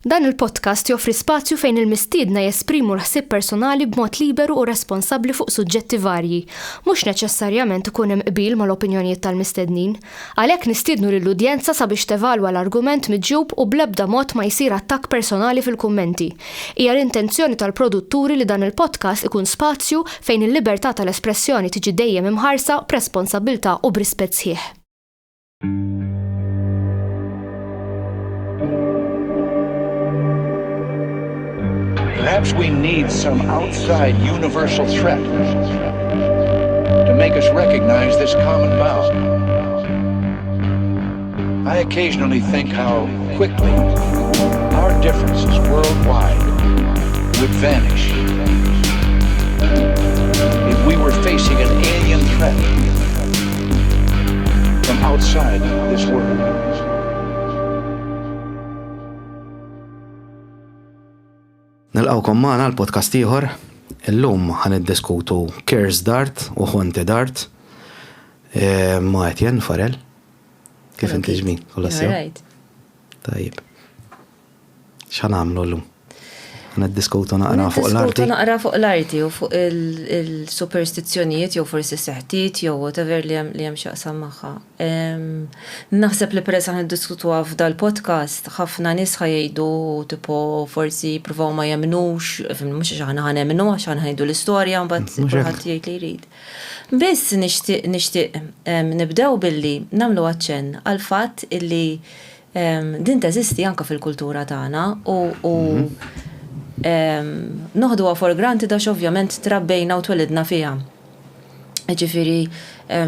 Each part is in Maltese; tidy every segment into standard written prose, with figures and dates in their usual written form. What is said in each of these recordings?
Dan il-podcast joffri spazju fejn il-mistiedna jesprimu l-ħsieb personali b'mod liberu u responsabbli fuq suġġetti varji, mhux neċessarjament ikun hemm qbil mal-opinjonijiet tal-mistednin. Għalhekk nistiednu lill-udjenza sabiex tevalwa l-argument miġjub u bl-ebda mod ma jsir attakk personali fil-kummenti. Hija l-intenzjoni tal-produtturi li dan il-podcast ikun spazju fejn il-libertà tal-espressjoni tiġi dejjem imħarsa b'responsabbiltà u b'rispett sħiħ. Perhaps we need some outside universal threat to make us recognize this common bound. I occasionally think how quickly our differences worldwide would vanish if we were facing an alien threat from outside this world. Nilqawkom magħna l-podcast ieħor. Illum ħaniddiskutu Cares Dart u Haunted Art. Ma' Etienne Farrell. Kif inti ġmin? Kollha sew? Tajjeb. X'għamlu llum? Ħaniddiskutu naqra fuq l-arti. Naqra fuq l-arti u fuq il-superstizzjonijiet jew forsi seħtiet jew whatever li hemm x'aqsam magħha. Naħseb li peress ħaniddiskutuha f'dal podcast ħafna nies ħajjgħidu tipo forsi jippruvaw ma jemnux, mhux għax aħna ħanemnu għax aħna ħajdu l-istorja mbagħad kulħadd jgħid li jrid. Biss nixtieq nibdew billi nagħmlu aċċenn għal fatt illi din teżisti anke fil-kultura tagħna u noħduha for granted għax ovvjament trabbejna u twelidna fiha. Ġifieri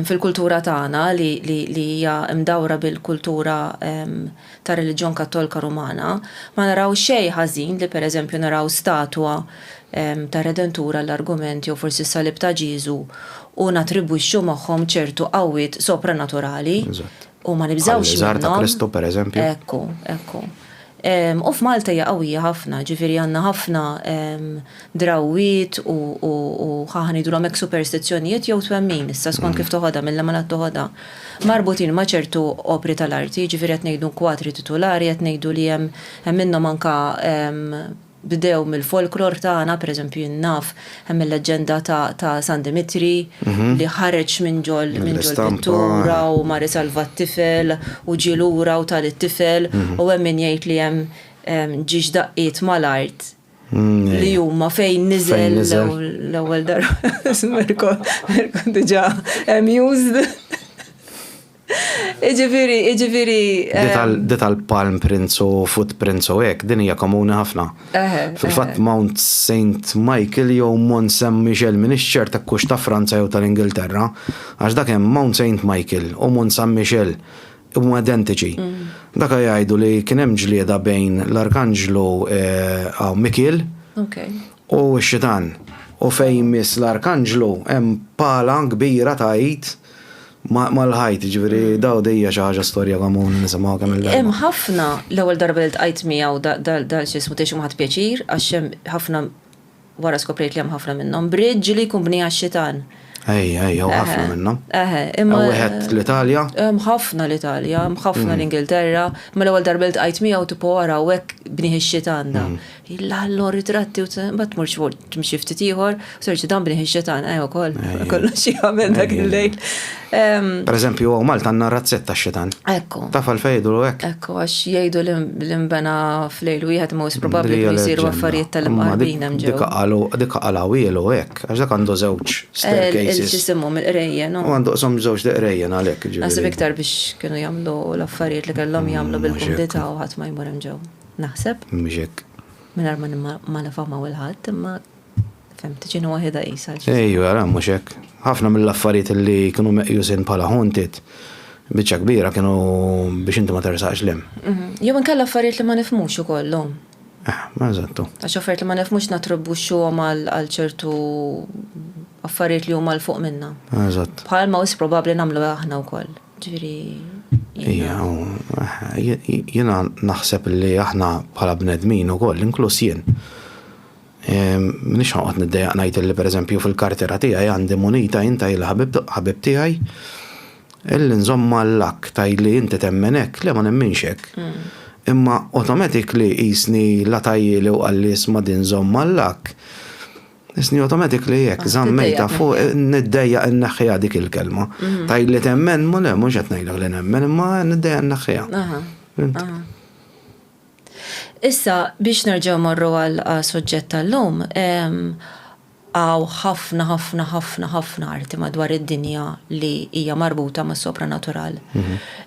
fil-kultura tagħna li hija mdawra bil-kultura ta' reliġjon Kattolika Rumana, ma naraw xejn ħażin li pereżempju naraw statwa ta' Redentura l-argument jew forsi s-salib ta' Ġiesu u natribwixxu magħhom ċertu qawwiet sopranaturali u ma nibżawx minnhom. Ta' Kristu pereżempju. Ekku. U f'Malta hija qawwija ħafna, ġifieri għandna ħafna drawwiet u ħaħnidulhom hekk superstizzjonijiet jew twemmin, issa skont kif toħodha mill-ma toħodha. Marbutin ma' ċertu opri tal-arti, ġifieri qed ngħidu kwadri titolari, qed ngħidu li hemm minnhom anke bdew mill-folklor tagħna, pereżempju naf hemm il-leġenda ta' San Dimitri li ħareġ minn ġol pittura u mari salva t-tifel u ġilura u tal-it-tifel u hemm min jgħid li hemm ġiex daqqiet mal-art li huma fejn niżel l-ewwel darba. Mirko diġà amused. Iġifieri. Di tal-palm prints u footprints u hekk din hija komuni ħafna. Fil-fatt Mount St. Michael jew Mont Saint Michel m'iniex ċerta kux ta' Franza jew tal-Ingilterra, għax dak hemm Mount St. Michael u Mont Saint Michel huma identiċi. Dak jgħidu li kien hemm ġlieda bejn l-Arkanġlu Mikiel u x-Xitan. U fejn miss l-Arkanġlu hemm pala kbira ta' id mal-ħajt, ġifieri daw dejja xi ħaġa storja komuni nisimgħu kemm il-darba. Hemm ħafna l-ewwel darba li ltqajt miegħu dal x'ismu tgħixu ma ħadd pjaċir għax hemm ħafna wara skoprejt li hemm ħafna minnhom bridge li jkun bnija x-xitan. Ejja, ħafna minnhom. Imma wieħed l-Italja? Hemm ħafna l-Italja, hemm ħafna l-Ingilterra, ma l-ewwel darba li ltqajt miegħu tipo wara hekk bnieh ix-xitan da. Illallu ritratti u mbagħad tmur timxi ftit ieħor, sorċi dan bnieh ix-xitan wkoll kollox jagħmel dak il-lejl. Pereżempju Malta għandna razzetta x-xitan. Ekku. Taf għalfejn jgħidu hekk. Ekku għax jgħidu li nbena f'lejl wieħed most probabbli li jsiru affarijiet tal-imqarbin hemm ġew. Dik qalaw ielu hekk, għax dak għandu żewġ staircases. Il-ġisimhom il-qrejjen, no? U għandu qshom żewġ deqrejjen għalhekk ġifieri. Naħseb iktar biex kienu jagħmlu l-affarijiet li kellhom jagħmlu bil-kumdità u ħadd ma jmur hemm ġew. Naħseb. Mhix hekk. Mingħajr ma nifhmha il-ħadd imma fem tiġini waħda qisha. Ejju, mhux hekk. Ħafna mill-affarijiet li kienu meqjusin bħala haunted biċċa kbira kienu biex inti ma tersaqx lem. Jew inkella affarijiet li ma nifhmux ukoll. Ma eżattu. Għax affarijiet li ma nifhmux natribbuxxuhom għal ċertu affarijiet li huma l fuq minna. Eżatt. Bħalma wis probabbli nagħmlu aħna wkoll. Ġifieri. Jiena naħseb li aħna bħala bnedmin ukoll inkluż jien. Nix ħanqot niddejaq ngħid li pereżempju fil-kartera tiegħi għandi munita inta il-ħabib tiegħi illi nżomma l-lak tajli inti temmen hekk, le ma nemminx hekk. Imma automatically jisni la tajjili u għallis ma din zomma l-lak. Jisni automatically jek, zammejta fuq niddejja n-naħħija dik il-kelma. Tajli temmen, mu le, mux għetnajlak li nemmen, imma niddejja n-naħħija. Issa, biex nerġaw marru għal soġġett tal-lum, għaw ħafna arti madwar id-dinja li hija marbuta ma' sopranatural.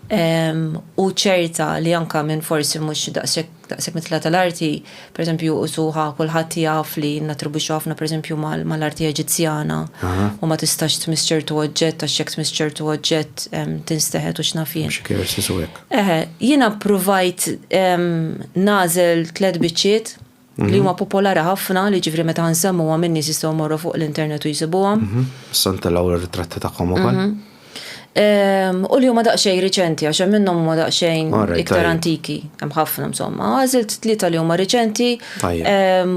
U ċerta li anka minn forsi mux daqsek mitla tal-arti, per esempio, usuħa kulħadd jaf li natribuxu ħafna per esempio mal-arti eġizzjana u ma tistax tmiss ċertu oġġett għax jekk tmiss ċertu oġġett tinsteħed u x'nafien. Jiena provajt nażel 3 biċċiet li huma popolari ħafna li ġifri meta nsemmu għam minni jistgħu morru fuq l-internet u jisibuhom. Santellaw ir-ritratti tagħhom ukoll. U li huma daqsxejn riċenti għax hemm minnhom huma daqsxejn iktar antiki, hemm ħafna insomma. Għażilt 3 li huma riċenti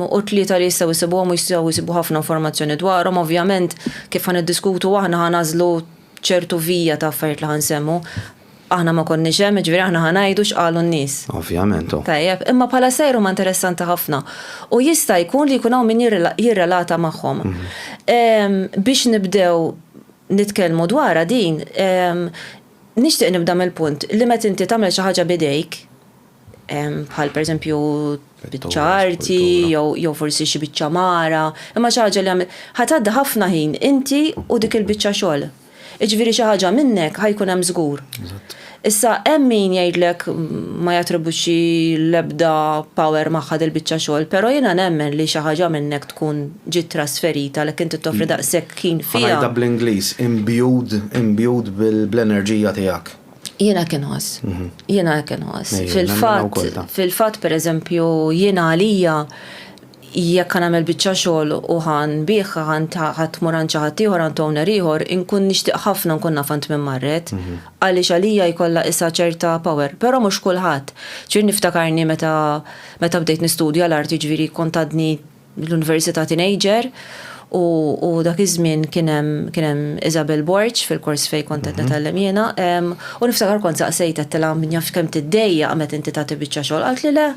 u 3 li jistgħu jisibuhom u jistgħu jisibu ħafna informazzjoni dwarhom. Ovvjament kif ħaniddiskutu aħna ħanażlu ċertu vija ta' affarijiet li ħansemmu. Aħna ma konniex hemm, ġifieri aħna ħanajdu x'qalu n-nies. Ovvjament. Tajjeb, imma bħala sejru ma interessanti ħafna. U jista' jkun li jkun hawn min jirrelata magħhom. Biex nibdew nitkellmu dwarha din, nixtieq nibda mill-punt li meta inti tagħmel xi ħaġa bidejk, bħal pereżempju biċċa arti jew forsi xi biċċa mara, imma xi ħaġa li ħatgħaddi ħafna ħin inti u dik il-biċċa xogħol. Iġifieri xi ħaġa minnek ħajkun hemm żgur. Issa hemm min jgħidlek ma jattribuxxi l-ebda power magħha dil-biċċa xogħol, però jiena nemmen li xi ħaġa minnek tkun ġiet trasferita lek inti toffri daqshekk kien fiha. Ħajda bl-Ingliż imbued bil-enerġija tiegħek. Jiena kien ħoss. Fil-fatt pereżempju jiena għalija jekk nagħmel biċċa xogħol u ħanbih ħatmur għand xi ħadd ieħor għand owner ieħor, inkun nixtieq ħafna nkun naf ant minn marret għaliex għalija jkollha issa ċerta power, però mhux kulħadd. Ġifieri niftakarni meta bdejt nistudja l-art jiġifieri kont għadni l-Università teenager u dak iż-żmien kien hemm Isabel Borch fil-kors fejn kont qed netgħallem jiena u niftakar kont saqsejt għedtilha min jaf kemm tiddejjaq meta inti tagħti biċċa xogħol, qalt li le.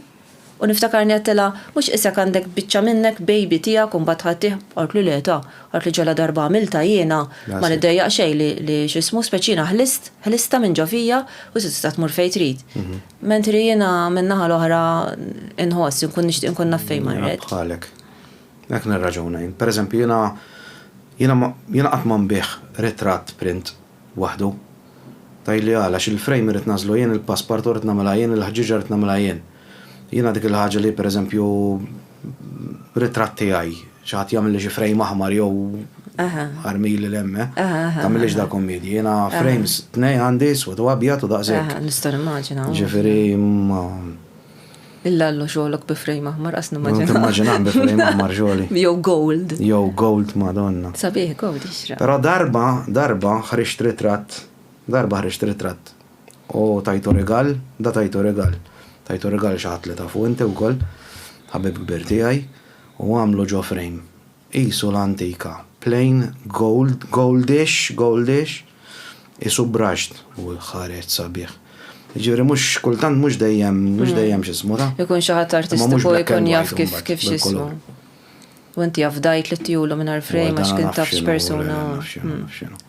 U niftakarni għattela, mux isek għandek biċċa minnek, baby tijak, un batħattih, għart li leta, għart li ġala darba għamilta jiena, ma niddejjaq xej li xismu speċina ħlista minn ġofija u s-istat mur fej trid. Mentri jiena minnaħa l-oħra inħoss, nkun naffej marret. Bħalek, dak nirraġunajn. Per eżempju, jiena għatman biħ ritratt print wahdu, tajli għalax il-frame rrit nazlu jien, il-pasport rrit namela jien, il-ħġiġa rrit namela jien. Jiena dik il-ħaġa li per eżempju ritratti għaj, xaħat jagħmel li xi frame aħmar jew armili l-emme, tagħmel li dal-komedji. Jiena frames tnej għandi swed u abjad u daqshekk. Nista' nimmaġina. Ġifieri Illallu xogħolok bi frame aħmar qas nimmaġina. Timmaġina bi frame aħmar xogħli. Jew gold. Jew gold, Madonna. Sabiħ gold ixra. Però darba ħriġt ritratt. U tajtu regal, tajtu regal xaħat li tafu inti u koll, ħabib kbir tiegħi u għamlu ġo frame. Isu l-antika, plain goldish, isu brushed u ħareġ sabiħ. Ġifieri mhux kultant mhux dejjem x'ismu ta. Ikun xi ħadd artistiku jkun jaf kif x'ismu. U inti jaf dajt li tijulu minn frame għax kien taf x'persuna.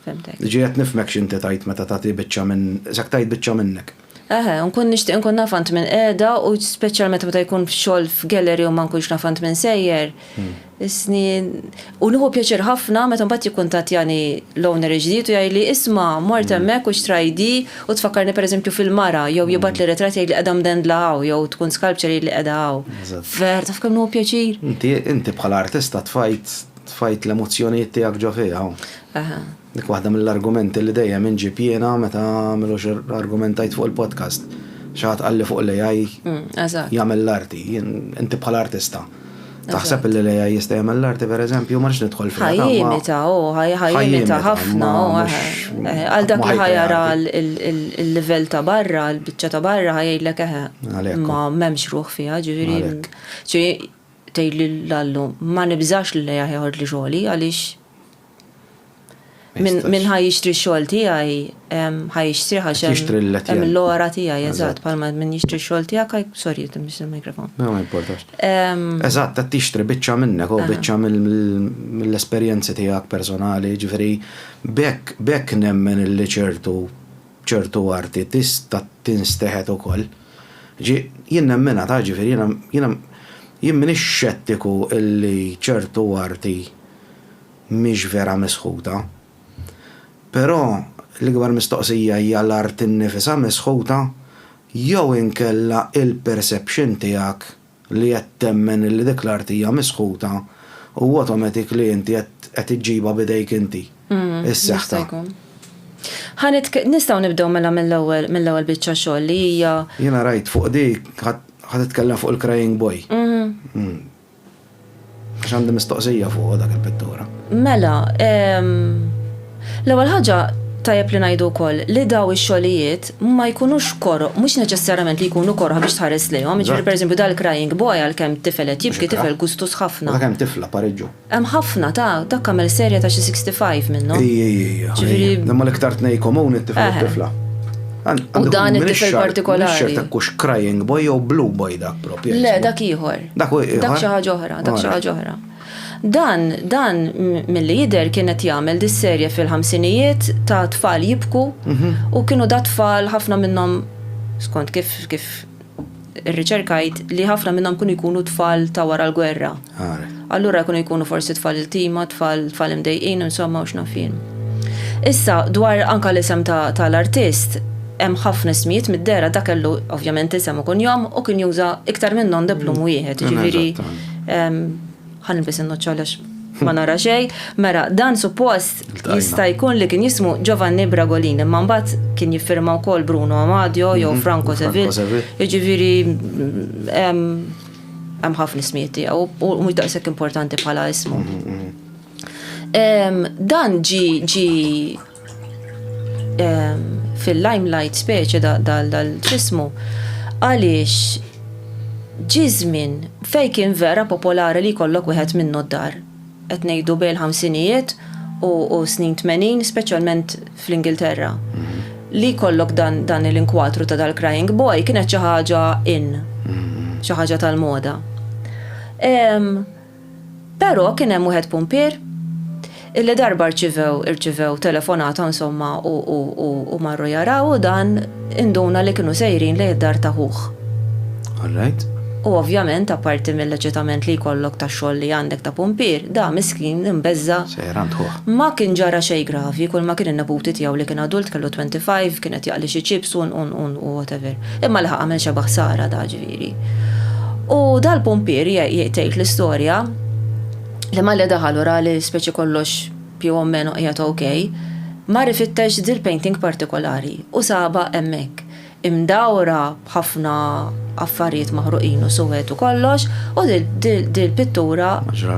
Femtek. Ġiet nifmek x'inti tajt meta tagħti biċċa minn, sak tajt biċċa minnek. Nkun nixtieq nkun nafant minn qiegħda u speċjalment meta jkun f'xogħol f'gallery u ma nkunx nafant minn sejjer. Isni u nieħu pjaċir ħafna meta mbagħad jikkuntattjani l-owner ġdid u jgħidli isma' mort hemmhekk u xtrajdi u tfakkarni pereżempju fil-mara jew jibgħat li ritratt jgħidli qiegħda mdendla hawn jew tkun sculpture li qiegħda hawn. Ver taf kemm hu pjaċir. Inti bħala artista tfajt l-emozzjonijiet tiegħek ġo fiha. Dik waħda mill-argumenti li dejjem inġib jiena meta għamilux argumentajt fuq il-podcast. Xaħat qalli fuq l-AI jagħmel l-arti, inti bħala artista. Taħseb li l-AI jista' jagħmel l-arti pereżempju ma rridx nidħol fiha. Ħajjimita ħafna għal dak li ħajara l-livell ta' barra, l-biċċa ta' barra ħajjgħidlek ma m'hemmx ruħ fiha, ġifieri tgħidli l-allu ma nibżax li l-AI ħord li xogħli għaliex Min ħaj jixtri xogħol tiegħi, ħaj jixtri Jixtri l-letjen. l-lora tiegħi, eżatt, palma min jixtri xogħol tiegħek, sorry, timx il-mikrofon. No, ma importax. Eżatt, ta' tixtri biċċa minnek, u biċċa mill-esperjenzi tiegħek personali, ġifieri bekk nemmen li ċertu arti tista' tinsteħed ukoll. Jien nemmena ta' ġifieri jien minix xettiku illi ċertu arti mhix vera misħuta. Però l-ikbar mistoqsija hija l-art innifisha misħuta jew inkella il-perception tiegħek li qed temmen li dik l-art hija misħuta u automatically inti qed iġġibha bidejk inti. Is-seħħta. Nistgħu nibdew mela mill-ewwel biċċa xogħol li hija. Jiena rajt fuq dik ħad titkellem fuq il-Crying Boy. Għax għandi mistoqsija fuq dak il-pittura. Mela, l-ewwel ħaġa tajjeb li ngħidu wkoll li daw ix-xogħlijiet ma jkunux koro, mhux neċessarjament li jkunu korħa biex tħares lejhom. Ġifieri pereżempju dal-Crying Boy għalkemm tifelet jibki tifel gustus ħafna. Dak hemm tifla pareġġu. Hemm ħafna dak għamel serja ta' xi 65 minnhom. Ġifieri imma l-iktar tnej komuni tifla. U dan it-tifel partikolari. Kux Crying Boy jew Blue Boy dak propju. Le, dak ieħor. Dak xi ħaġa oħra, Dan mill-li jidher kienet jagħmel dis-serja fil-ħamsinijiet ta' tfal jibku u kienu da tfal ħafna minnhom skont kif irriċerkajt li ħafna minnhom kienu jkunu tfal ta' wara l-gwerra. Allura kienu jkunu forsi tfal il-tima, tfal imdejqin, insomma u x'nafin. Issa dwar anke l-isem tal-artist hemm ħafna ismijiet mid-dera dak kellu ovvjament isem u kunjom u kien juża iktar minnhom diplom wieħed. Ġifieri ħanilbis in-noċċolax ma nara xejn, mera dan suppost jista' jkun li kien jismu Giovanni Bragolin, imma mbagħad kien jiffirma wkoll Bruno Amadio jew Franco Seville. Jiġifieri hemm ħafna ismijiet tiegħu u mhux daqshekk importanti bħala ismu. Dan ġi fil-limelight speċi dal-ġismu għaliex ġi żmien fejn kien vera popolari li jkollok wieħed minnu d-dar. Qed ngħidu bejn il-ħamsinijiet u snin 80, speċjalment fl-Ingilterra. Li jkollok dan l-inkwadru ta' dal-Crying Boy kienet xi ħaġa xi ħaġa tal-moda. Però kien hemm wieħed pumpier illi darba irċivew telefonata insomma u marru jaraw u dan induna li kienu sejrin li id-dar taħuh. All right. U ovvjament, apparti mill-leġitament li jkollok ta' xogħol li għandek ta' pumpir, da miskin imbezza. Ma kien ġara xejn gravi, kull ma kien in-nebuti tiegħu li kien adult kellu 25, kienet jaqli xi chips u whatever. Imma li għamel xi baħsara da ġifieri. U dal-pumpir jgħid l-istorja li ma li daħal wara li speċi kollox più o meno qiegħed okej, ma rifittex dil-painting partikolari u saba hemmhekk. Imdawra b'ħafna affarijiet maħruqin u suwed u kollox, u dil-pittura,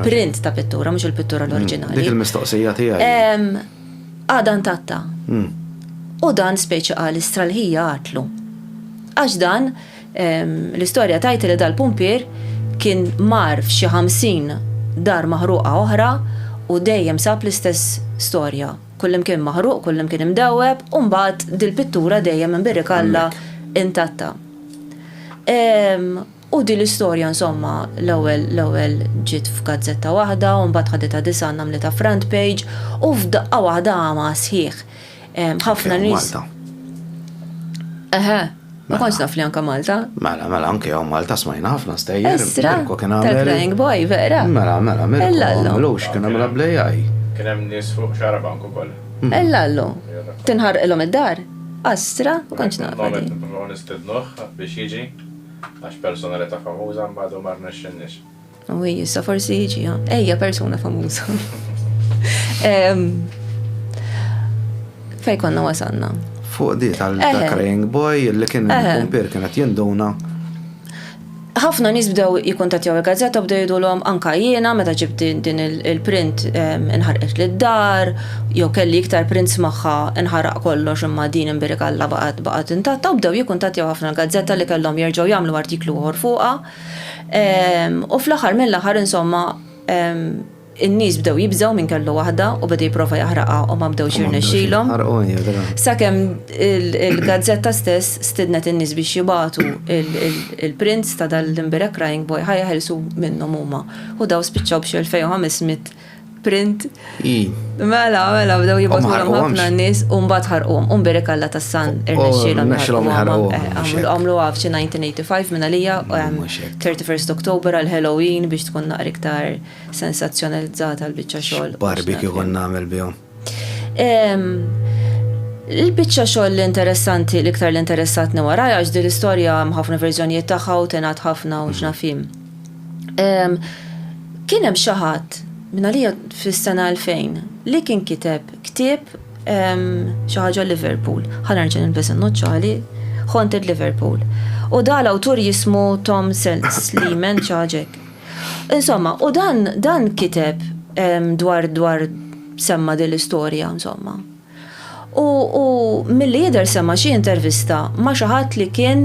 print ta' pittura, mhux il-pittura l-oriġinali. Dik il-mistoqsija tiegħi. Għadan tatta. U dan speċi qal istralħija għatlu. Għax dan, l-istorja tajt li dal-pumpir kien mar f'xi 50 dar maħruqa oħra u dejjem sab l-istess storja. Kullim kien maħruq, kullim kien imdewweb, u mbagħad dil-pittura dejjem imbirikalla intatta. U di l-istorja insomma l-ewwel ġiet f'gazzetta waħda u mbagħad ħaditha disan għamlitha front page u f'daqqa waħda għama sħiħ. Ħafna nies. Ma kontx naf li anke Malta. Mela anke jew Malta smajna ħafna stejjer. Mirko kien għamel Crying Boy, vera. Mela Mirko kien għamel blejaj. Kien hemm nies fuq xarabank ukoll. Ellallu. Tinħar ilhom id-dar. Astra, ma kontx naf. Moment nipprovaw nistednuh biex jiġi għax personalità famuża mbagħad ma rnexxinniex. U issa forsi jiġi, ejja persuna famuża. Fejn konna wasalna? Fuq di tal-Crying Boy li kien il-pumpir kienet jinduna. Ħafna nies bdew jikkuntattjaw il-gazzetta bdew jgħidulhom anke jiena meta ġibt din il-print inħarqet lid-dar, jew kelli iktar prints magħha inħaraq kollox imma din imbirikalla baqgħet intatta u bdew jikkuntattjaw ħafna l-gazzetta li kellhom jerġgħu jagħmlu artiklu ieħor fuqha. U fl-aħħar mill-aħħar insomma in-nies bdew jibżgħu minn kellu waħda u beda jipprova jaħraqha u ma bdewx jirnexxielhom. Sakemm il-gazzetta stess stidnet in-nies biex jibagħtu il-prints ta' dal-Limberek Crying Boy ħajħelsu minnhom huma. U daw spiċċaw b'xi 2500 print. Mela, bdew jibgħatuhom ħafna n-nies u mbagħad ħarquhom. U Limberek Alla tas-San irnexxielhom għamlu f'xi 1985 minn għalija 31 Oktober għal Halloween biex tkun naqra iktar sensazzjonalizzata l-biċċa xogħol. Barbecue kont nagħmel bihom. Il-biċċa xogħol interessanti l-iktar li interessatni wara għax din l-istorja ħafna verżjonijiet tagħha u tingħad ħafna u x'nafhim. Kien hemm xi ħadd minn għalija fis-sena 2000 li kien kiteb ktieb xi ħaġa Liverpool. Ħanerġa' nilbes in-noċċali Haunted Liverpool. U da l-awtur jismu Tom Sleeman xi ħaġa hekk. Insomma, u dan kiteb dwar semma din l-istorja, insomma. U milli jidher semma xi intervista ma' xi ħadd li kien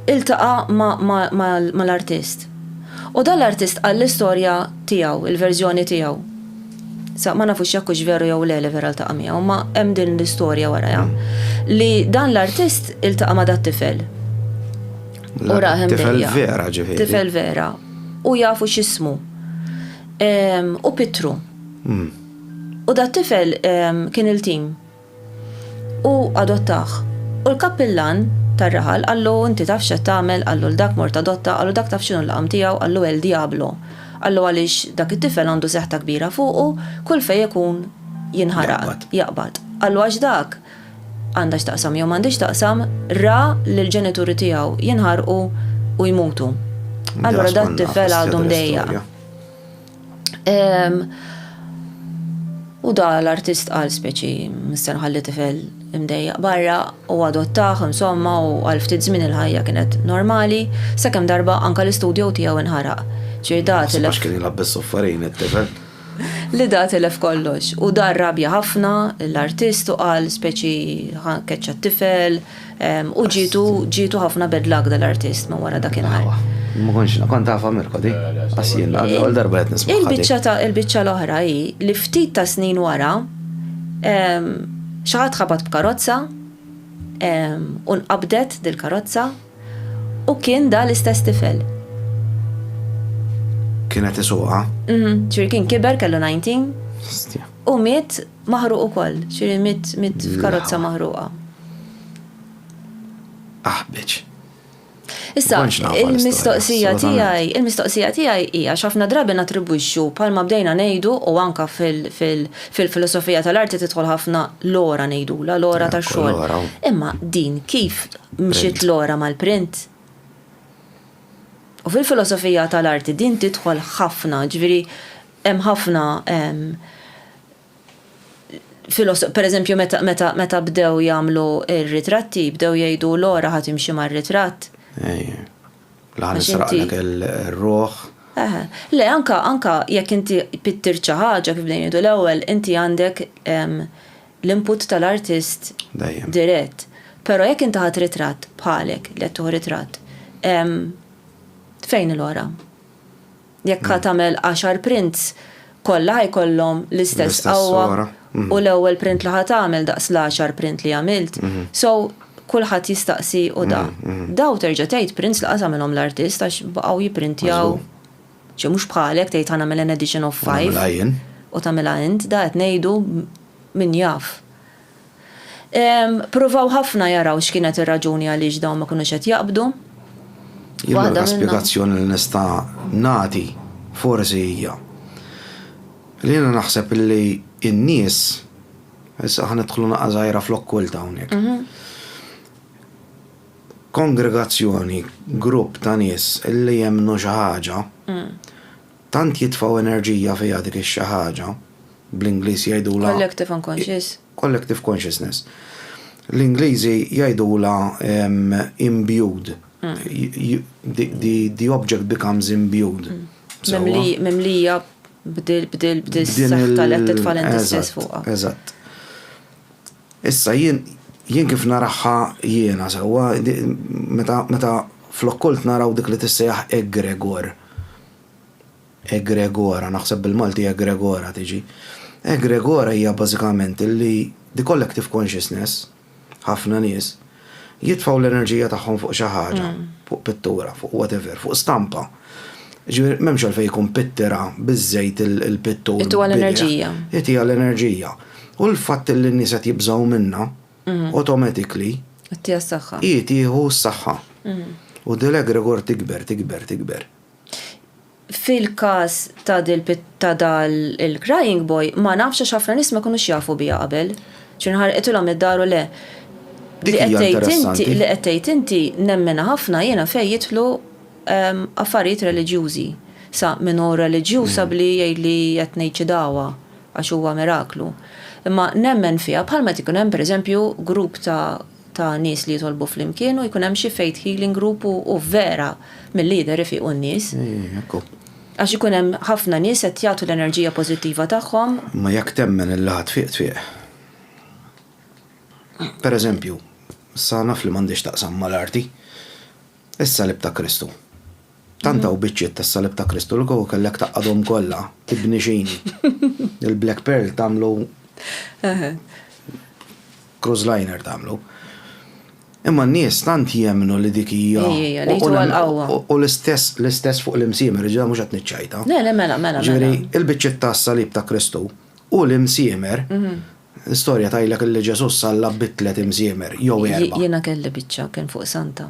iltaqa' mal-artist. U dan l-artist għall-istorja tiegħu, il-verżjoni tiegħu. Sa ma nafux jakkux veru jew le vera l-taqa' miegħu, ma hemm din l-istorja warajha. Li dan l-artist iltaqa' ma' dat tifel. U raħem tifel vera ġifieri. Tifel vera. U jafu x'ismu. U Pitru. U dat tifel kien il-tim. U adottaħ. U l-kappillan tar-raħal għallu inti taf x'qed tagħmel, għallu l-dak mort adotta, għallu dak taf x'inhu l-qam tiegħu, għallu El Diablo. Għallu għaliex dak it-tifel għandu seħta kbira fuqu, kull fejn ikun jinħaraq, jaqbad. Għallu għax dak għandha x'taqsam jew m'għandix taqsam ra lill-ġenituri tiegħu jinħarqu u jmutu. Allura dak tifel għadhom dejja. U da l-artist qal speċi mister ħalli tifel imdejjaq barra u adottaħ insomma u għal ftit żmien il-ħajja kienet normali sakemm darba anke l-istudju tiegħu inħaraq. Ġifieri da tilef kien ilabbes soffarin it-tifel. Li da tilef kollox u da rrabja ħafna l-artist u qal speċi keċċa t-tifel u ġitu ħafna bad luck dal-artist ma wara dakinhar. Ma kont tafa Mirko di. Għasjien għal darba qed nisma' il-biċċa l-oħra hi li ftit ta' snin wara xi ħadd ħabat b'karozza u nqabdet dil-karozza u kien da l-istess tifel. Kienet isuqa? Ġifieri kien kiber kellu 19 u miet maħruq ukoll, ġifieri miet f'karozza maħruqa. Biċ. Issa, il-mistoqsija tiegħi hija ħafna drabi natribwixxu bħalma bdejna ngħidu u anke fil-filosofija tal-arti tidħol ħafna l-ora ngħidula, l-ora tax-xogħol. Imma din kif mxiet l-ora mal-print? U fil-filosofija tal-arti din tidħol ħafna, ġifieri hemm ħafna pereżempju meta bdew jagħmlu r-ritratti, bdew jgħidu l-ora ħadd imxi mar-ritratt. Laħan israqlek il-ruħ. Le, anka jekk inti pittir xi ħaġa kif bdejn l-ewwel, inti għandek l-input tal-artist dirett. Però jekk inti ħadd ritratt bħalek li qed tieħu ritratt, fejn il-ora? Jekk ħadd tagħmel 10 prints kollha jkollhom l-istess qawwa u l-ewwel print li ħadd tagħmel daqs l-10 print li għamilt. So kulħadd jistaqsi u daw terġa' tgħid prints li qasamilhom l-artist għax baqgħu jipprintjaw xi mhux bħalek tgħid ħa nagħmel an edition of 5 u tagħmilha int da qed ngħidu min jaf. Pruvaw ħafna jaraw x'kienet ir-raġuni għaliex dawn ma kinux qed jaqbdu. Waħda spjegazzjoni li nista' nagħti forsi hija. Li jiena naħseb li n-nies issa ħanidħlu naqqa żgħira fl-okkulta hawnhekk. Kongregazzjoni, grupp ta' nies illi jemmnu xi ħaġa, tant jitfgħu enerġija fiha dik xi ħaġa, bl-Ingliż jgħidula collective unconscious. Collective consciousness. L-Ingliżi jgħidula imbued. The object becomes imbued. Memlija bdil s-saħħa li qed titfal inti stess fuqha. Eżatt. Issa jien kif naraħħa jiena sewwa meta fl-okkult naraw dik li tissejjaħ egregor. egregora, naħseb bil-Malti egregora tiġi. Egregora hija bażikament illi the collective consciousness, ħafna nies, jitfaw l-enerġija tagħhom fuq xi ħaġa, fuq pittura, fuq whatever, fuq stampa. Ġifieri m'hemmx għalfejn jkun pittira biżejt il-pittur. Ittu għall-enerġija. Itija l-enerġija. U l-fatt li n-nies qed jibżgħu minnha, automatically, Ittija s-saħħa. jitieħu s-saħħa. U dil-egregor tikber. Fil-każ ta' dal il-crying boy, ma nafx għax ħafna nies ma kunux jafu biha qabel. ċinħar qedulhom id-daru le. Dik hija interessanti. Li qed tgħid inti nemmena ħafna jiena fejn jidħlu affarijiet reliġjużi. Sa minn hu reliġjuż sabli jgħidli qed ngħid xi dawwa għax huwa miraklu. Imma nemmen fiha bħalma ikun hemm pereżempju grupp ta' nies li jitolbu flimkien u jkun hemm xi faith healing group u vera mill-lider ifiqu n-nies. Ekku. Għax ikun hemm ħafna nies qed jagħtu l-enerġija pożittiva tagħhom. Ma jekk temmen il-laħat fiq. Per eżempju, sa naf li m'għandix taqsam mal-arti, is-salib ta' Kristu. Tanta u biċċiet tas-salib ta' Kristu l-għu kellek taqqadhom kollha, tibni xini. Il-Black Pearl tagħmlu cruise liner tagħmlu. Imma n-nies tant jemnu li dik hija. Li jtu għal-qawwa. U l-istess fuq l-imsiemer, ġa mhux qed niċċajta. Le, mela. Ġifieri, il-biċċiet tas-salib ta' Kristu u l-imsiemer, l-istorja tajlek li Ġesus salla bitlet imsiemer, jew erba'. Jiena kelli biċċa kien fuq Santa.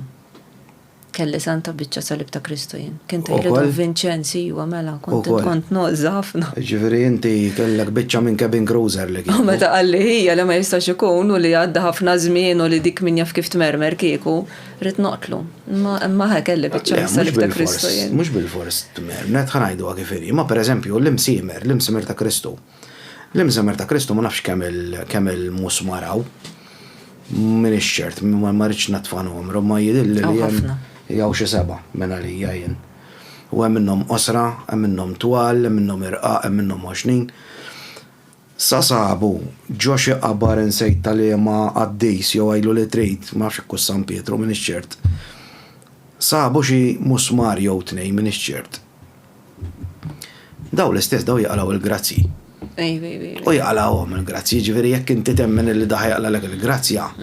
Kelli Santa biċċa salib ta' Kristu jien. Kien tajlidu Vincenzi u mela kont noqża ħafna. Ġifieri inti kellek biċċa minn cabin cruiser li kien. Meta qalli hija li ma jistax ikun u li għadda ħafna żmien u li dik min jaf kif tmermer kieku, rid noqtlu. Imma kelli biċċa salib ta' Kristu jien. Mhux bil-fors tmermet ħanajdu kif inhi. Ma pereżempju l-imsiemer ta' Kristu. L-imsiemer ta' Kristu ma nafx kemm il-musmaraw. Min ix-xert, ma rridx natfanhom, ma jidilli li jaw xi 7 minn għalija jien. U hemm minnhom osra, hemm minnhom twal, hemm minnhom irqaq, hemm minnhom 20. Sa sabu ġo xi qabar insejt tal-ema għaddejs jew għajlu li trid, ma nafx hekk San Pietru minn ix-ċert. Sabu xi musmar jew tnejn minn ix-ċert. Daw l-istess daw jaqalaw il-grazzi. U jaqalawhom il-grazzi, ġifieri jekk inti temmen li daħ jaqlalek il-grazzja.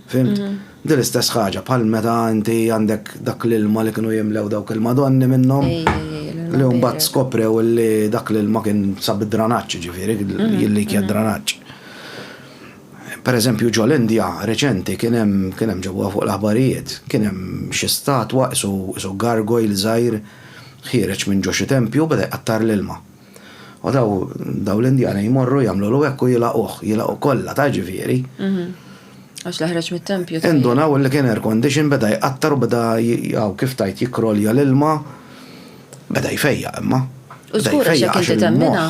Fimt? Dil istess ħaġa bħal meta inti għandek dak l-ilma li kienu jimlew dawk il-Madonni minnhom li mbagħad skoprew li dak l-ilma kien sab id-dranaġġ ġifieri jilli kien dranaġġ. Pereżempju ġol Indja reċenti kien hemm ġewwa fuq l-aħbarijiet, kien hemm xi statwa isu gargoyle żgħir ħireġ minn ġo xi tempju beda jqattar l-ilma. U daw l-Indjani jmorru jagħmlu l hekk u jilaqgħu kollha ta' ġifieri. Għax laħreġ mit-tempju. Indunaw li kien air condition beda jqattar u beda kif tajt jikrolja l-ilma, beda jfejja imma. U żgur għax inti temmina.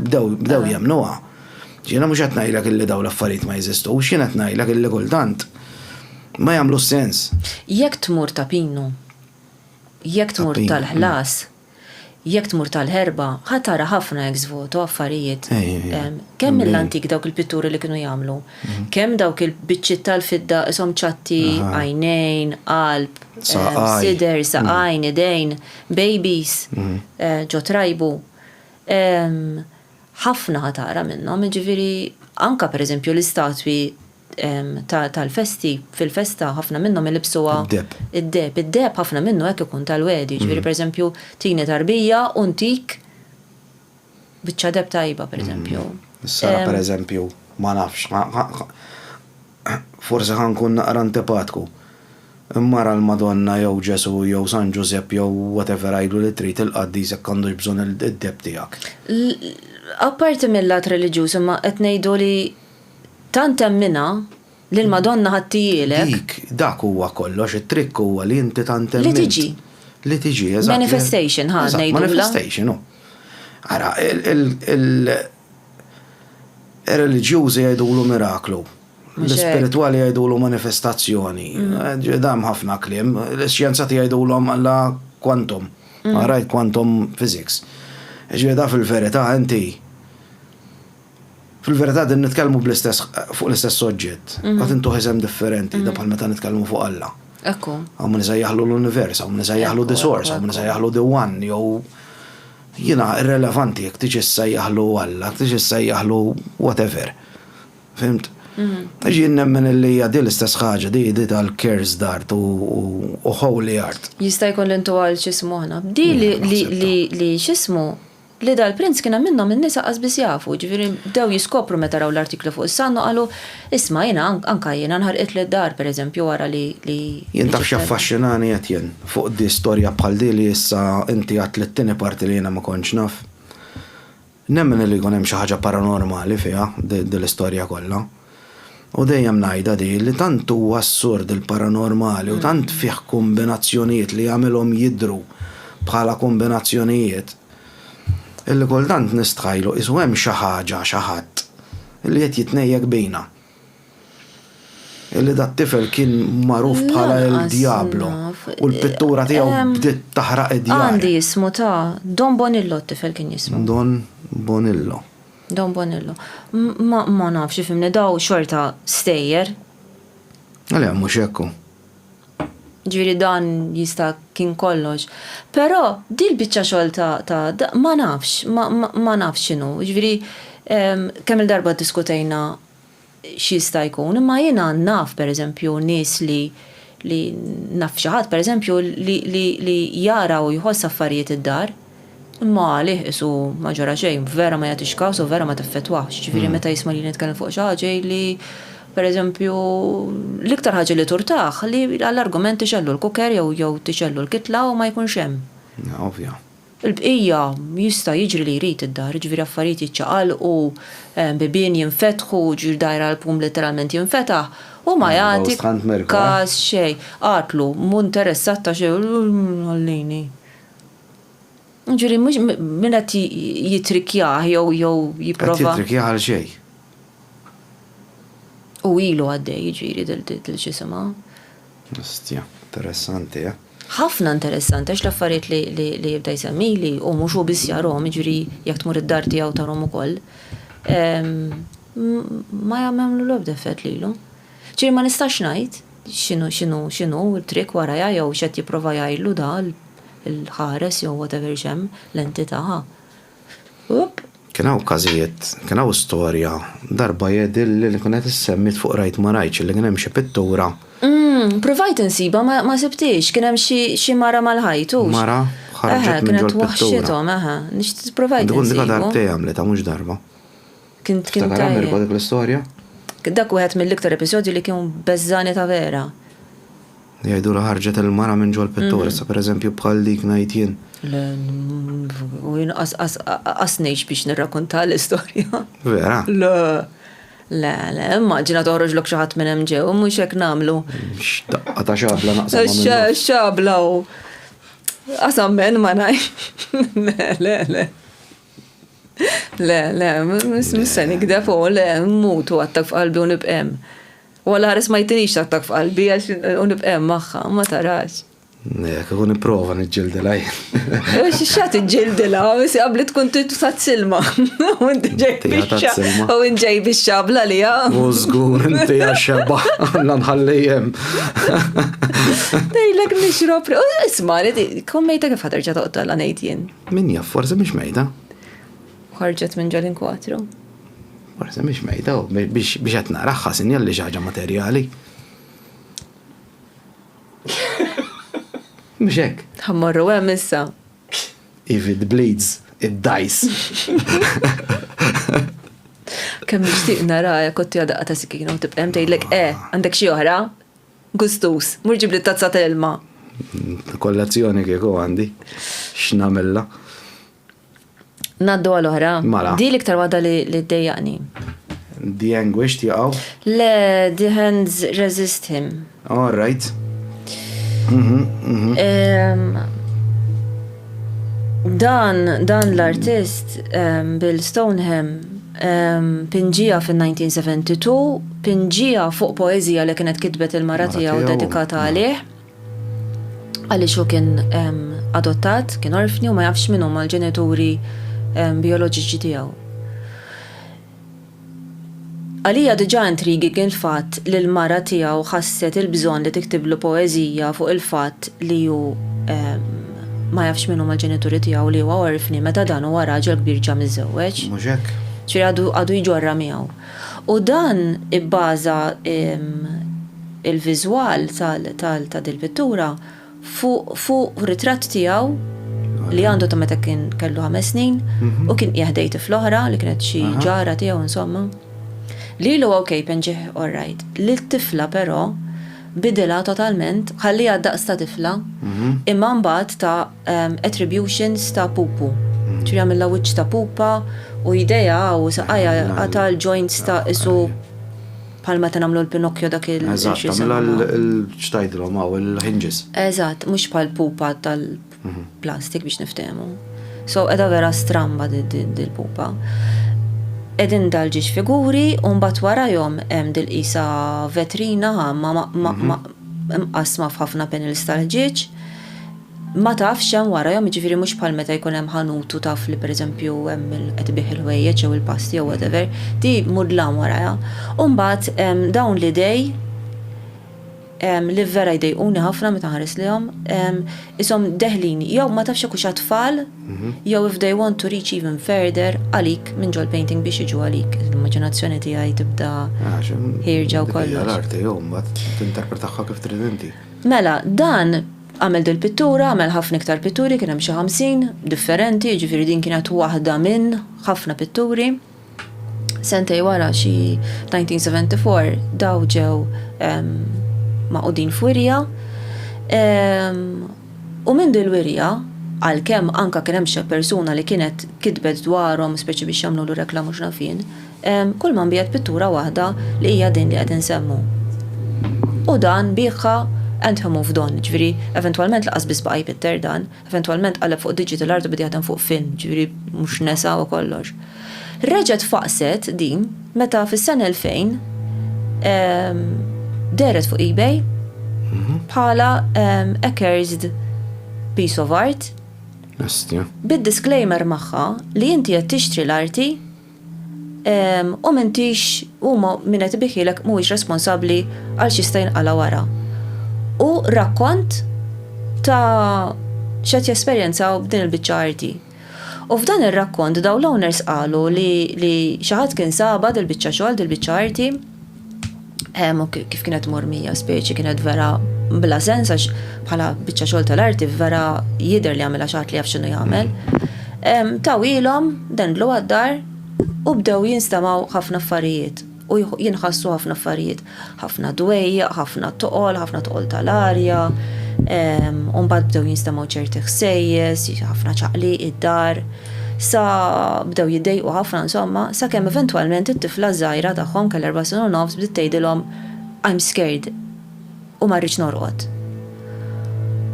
Bdew jemnuha. Ġiena mhux qed ngħidlek illi daw l-affarijiet ma jeżistux, jien qed ngħidlek illi kultant ma jagħmlu sens. Jekk tmur ta' Pinu, jekk tmur tal-ħlas, jekk tmur tal-ħerba, ħatara ħafna ex-voto affarijiet. Kemm mill-antik dawk il-pitturi li kienu jagħmlu, kemm dawk il-biċċiet tal-fidda isom ċatti, għajnejn, qalb, sider, saqajn, idejn, babies, ġo trajbu. Ħafna ħatara minnhom, ġifieri anka pereżempju l-istatwi tal-festi, fil-festa ħafna minnhom ilibsuha id-deb ħafna minnu hekk ikun tal-wedi, ġifieri pereżempju tini tarbija u ntik biċċa deb tajba pereżempju. Sara pereżempju ma nafx, forsi ħankun naqra antipatku. Immara l-Madonna jew Ġesu jew San Giuseppe jew whatever għajdu li trid il-qaddis jekk għandux bżonn id-deb tiegħek. Apparti mill-lat reliġjuż imma qed ngħidu li tant emmina li l-Madonna ħattijilek. Dak huwa kollox, it-trikk huwa li inti tant emmint. Li tiġi, eżatt. Manifestation, ngħidula. Manifestation, Ara, il-reliġjużi jgħidulu miraklu. L-spirituali jgħidulu manifestazzjoni. Dam ħafna kliem. L-xjenzati jgħidulhom alla quantum. Right, quantum physics. Ġieda fil-verità inti fil-verità din nitkellmu fuq l-istess soġġett. Qed intu ħisem differenti da bħal meta nitkellmu fuq Alla. Ekku. Hawn nisejjaħlu l-univers, hawn nisejjaħlu the source, hawn nisejjaħlu the one, jew Jiena irrelevanti jekk tiġi ssejjaħlu Alla, tiġi ssejjaħlu whatever. Fimt? Ġien nemmen li hija di l-istess ħaġa di tal-Cares d'art u Holy Art. Jista' jkun l-intuwal x'ismu ħana. Di li x'ismu li dal-prinz kiena minnhom in-nisa qasbis jafu, ġifieri bdew jiskopru meta raw l-artiklu fuq is-sannu qalu isma' jiena anka jiena nħarqet lid-dar pereżempju wara li Jien taf x'affaxxinani qed jien fuq di storja bħal di li issa inti għat t-tieni parti li jiena ma kontx naf. Nemmen li jkun hemm xi ħaġa paranormali fiha dil-istorja kollha. U dejjem ngħidha di li tant huwa assurd il-paranormali u tant fih kombinazzjonijiet li jagħmilhom jidhru bħala kombinazzjonijiet. Illi kultant nistħajlu isu hemm xi ħaġa xi ħadd illi qed jitnejjek bejna. Illi dat-tifel kien magħruf bħala il-Diablo u l-pittura tiegħu bdiet taħraq id-djar. Għandi jismu ta' Don Bonillo t-tifel kien jismu. Don Bonillo. Ma nafx ifimni daw xorta stejjer. Għalli mhux hekk. Ġifieri dan jista' kien kollox. Però di l-biċċa xogħol ta' ma nafx, ma nafx x'inhu. Ġifieri kemm il-darba diskutejna x'jista' jkun, imma jiena naf pereżempju nies li naf xi ħadd pereżempju li jara u jħoss affarijiet id-dar. Imma għalih isu ma ġara xejn, vera ma jagħtix każ u vera ma tiffettwax. Ġifieri meta jisma' li nitkellem fuq xi ħaġa li pereżempju l-iktar ħaġa li turtaħ li għall-argument tixellu l-kuker jew tixellu l-kitla u ma jkunx hemm. Ovvja. Il-bqija jista' jiġri li jrid id-dar, ġifieri affarijiet jiċċaqalqu, bibien jinfetħu, ġifieri dajra l-pum letteralment jinfetaħ u ma jagħtik każ xejn. Qatlu mu interessat ta' xejn għallini. Ġifieri mhux min qed jitrikjah jew jipprova. Qed jitrikjah għal xejn. U ilu għaddej ġifieri dil-ġisimha. Ostja, interessanti, ħafna interessanti għax l-affarijiet li jibda jsemmili u mhux hu biss jarhom, jiġri jekk tmur id-dar tiegħu tarhom ukoll. Ma jagħmlu l-ebda effett lilu. Ġifieri ma nistax ngħid x'inhu l-trik warajja jew x'qed jipprova jgħidlu da il-ħares jew whatever xem l-entità. Kien hawn każijiet, kien hawn storja darba jedil li kienet issemmit fuq rajt ma rajtx li kien hemm xi pittura. Provajt insiba ma sibtix, kien hemm xi mara mal-ħajtux. Mara ħarġet minn ġol pittura. Nix provajt insibu. Dikun dik darbtej għamleta mhux darba. Kien tajjeb. Dik l-istorja? Dak wieħed mill-iktar episodju li kien beżżani ta' vera. Jgħidu ħarġet il-mara minn ġol pittura, sa pereżempju bħal dik ngħid jien. U jien qasnejx biex nirrakkonta l-istorja. Vera? Le, immaġina toħroġlok xi ħadd minn hemm ġew, mhux hekk nagħmlu. X'daqqa ta' xabla naqsam minn. Xabla u qasammen ma ngħid. Le, mis-se nikdeb u le, mutu għattak f'qalbi u nibqem. U għal-ħares ma jtinix għattak f'qalbi għax u nibqem maħħa, ma tarax. Nek, għu niprofa nġildila jien. Xixat nġildila, għabli tkun t-sat silma. U nġej bix-xabla li għam. Użgur, inti għaxħabba, għanna nħallijem. Dejlek nixrob. Isma, kom mejta kif ħatarġa toqta l-għanejt jien? Min jaff, forse miex mejda. Ħarġet minn ġolin 4. Forse miex mejda, biex għetna raħħa sinjalli ġaġa materjali. Mux hekk. Ħammorru hemm issa. If it bleeds, it dies. Kemm nixtieq nara kotti għadaqqa ta' sikina u tibqem tgħidlek għandek xi oħra? Gustus, mur ġib li tazza telma. Kollazzjoni kieku għandi. X'namella. Naddu għal-oħra. Mala. Di l-iktar waħda li ddejjaqni. The anguish tiegħu? Le, the hands resist him. All right. Dan l-artist Bill Stoneham pinġija fin-1972, pinġija fuq poezija li kienet kitbet il-mara tiegħu dedikata għalih. Għaliex hu kien adottat, kien orfni u ma jafx minnu mal-ġenituri bioloġiċi tiegħu. Għalija diġà intrigi kien fatt li l-mara tiegħu ħasset il-bżonn li tiktiblu poeżija fuq il-fatt li hu ma jafx minnu mal-ġenituri tiegħu li huwa orfni meta dan huwa raġel kbir ġa miżżewweġ. Mhux hekk. Ċiri għadu jġorra miegħu. U dan ibbaża il-viżwal ta' dil-pittura fuq ritratt tiegħu li għandu ta' meta kien kellu 5 snin u kien qiegħed fl-oħra li kienet xi ġara tiegħu insomma. Li lu okej penġih all right. Li t-tifla però bidilha totalment, ħallija daqs ta' tifla, imma mbagħad ta' attributions ta' pupu. ċiri għamilla wiċċ ta' pupa u ideja u saqajja għata l-joints ta' isu palma ta' namlu l-Pinocchio dak Eżatt, għamilla l-ċtajdlom għaw il-hinges. Eżatt, mux pal pupa tal-plastik biex niftemu. So, edha vera stramba dil-pupa. Edin dal-ġiġ figuri, un bat wara jom dil-isa vetrina mqasma f'ħafna panels tal-ġiġ. Ma tafx hemm wara jom, ġifiri mux bħal meta jkun hemm ħanutu taf li pereżempju hemm il-qedbih il-ħwejjeġ jew il-pasti jew whatever, di mudlam wara. U mbagħad dawn l-idej li vera jdejquni ħafna meta ħares lihom, ishom deħlini jew ma tafx hekk tfal, jew if they want to reach even further għalik minn ġol painting biex jiġu għalik. L-immaġinazzjoni tiegħi tibda ħirġa u kollox. L-arti jew mbagħad tinterpretaħħa kif trid inti. Mela, dan għamel dil-pittura, għamel ħafna iktar pitturi, kien hemm xi 50 differenti, ġifieri din kienet waħda minn ħafna pitturi. Sentej wara xi 1974 daw ġew maqudin f'wirja. U minn dil-wirja, għalkemm anka kien hemm xi persuna li kienet kitbet dwarhom speċi biex jagħmlu lu reklamu x'nafin, kull man biegħed pittura waħda li hija din li qed insemmu. U dan bieħħa and he moved on, ġviri, eventualment laqas bis baqaj Peter dan, eventualment għalab fuq digital art u bidi għadan fuq film, ġviri, mux nesa u kollox. Reġet faqset din, meta fis-sena 2000, deret fuq eBay, bħala accursed piece of art, bid-disclaimer maħħa li inti qed tixtri l-arti, u mentix, u minnet biħilek mhuwiex responsabbli għal xi stajn għala wara. U rakkont ta' xed jesperjenzaw b'din il-biċċa arti. U f'dan ir-rakkont daw l-owners qalu li xi ħadd kien saba dil-biċċa xogħol, dil-biċċa arti, kif kienet mormija speċi kienet vera bla sens għax bħala biċċa xogħol tal-arti vera jidher li għamilha xi ħadd li jaf x'inhu jagħmel. Tawilhom dendlu għad-dar u bdew jinstamaw ħafna affarijiet. U jinħassu ħafna affarijiet, ħafna dwejja, ħafna toqol tal-arja, mbagħad bdew jinstamaw ċerti ħsejjes, ħafna ċaqli id-dar, sa bdew jiddejqu ħafna insomma, sakemm eventwalment it-tifla żgħira tagħhom kell 4 snin u nofs bdiet tgħidilhom I'm scared u ma rridx norqod.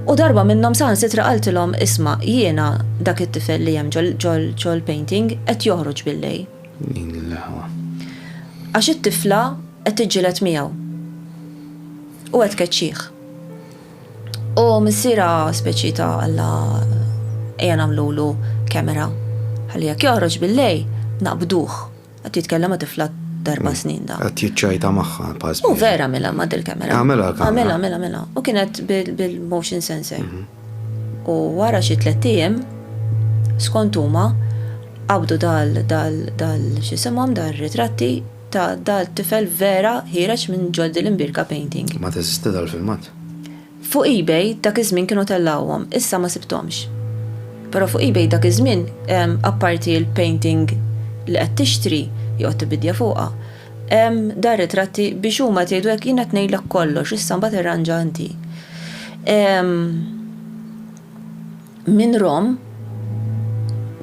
U darba minnhom saħansitra qaltilhom isma' jiena dak it-tifel li hemm ġol painting qed joħroġ bil-lejl. Għax it-tifla qed tiġġieled miegħu. U qed keċċih. U missiera speċi ta' Alla ejja nagħmlulu kamera. Ħalli jekk joħroġ bil-lejl naqbduh. Qed jitkellem ma' tifla 4 snin da. Qed jiċċajta magħha pass. U vera mela ma' dil-kamera. Għamela. U kienet bil-motion sensor. U wara xi 3 ijiem skont huma qabdu x'isimhom dal-ritratti ta' dal-tifel vera ħireġ minn ġoldi l-imbirka painting. Ma teżisti dal-filmat? Fuq eBay dak iż-żmien kienu tellawhom, issa ma sibthomx. Però fuq eBay dak iż-żmien apparti l-painting li qed tixtri jew tibidja fuqha. Dar ritratti biex huma tgħidu hekk jien qed ngħidlek kollox, issa mbagħad irranġa inti. Minn Rom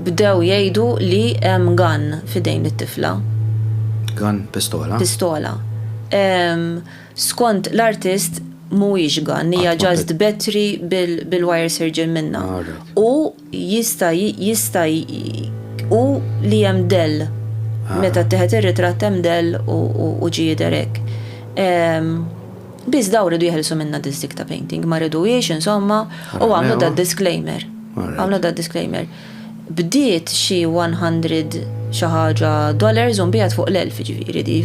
bdew jgħidu li hemm gun f'idejn it-tifla. Gun, pistola? Pistola. Skont l-artist mhuwiex gun, hija just battery bil-wire surgeon minna. U jista' u li hemm dell. Meta teħed ir-ritratt hemm dell u ġie derek. Biss daw ridu jeħelsu minna disdik ta' painting, ma ridux insomma, u għamlu da disclaimer. Bdiet xi 100 xi ħaġa dollars u mbagħad fuq l-1000 ġifieri di.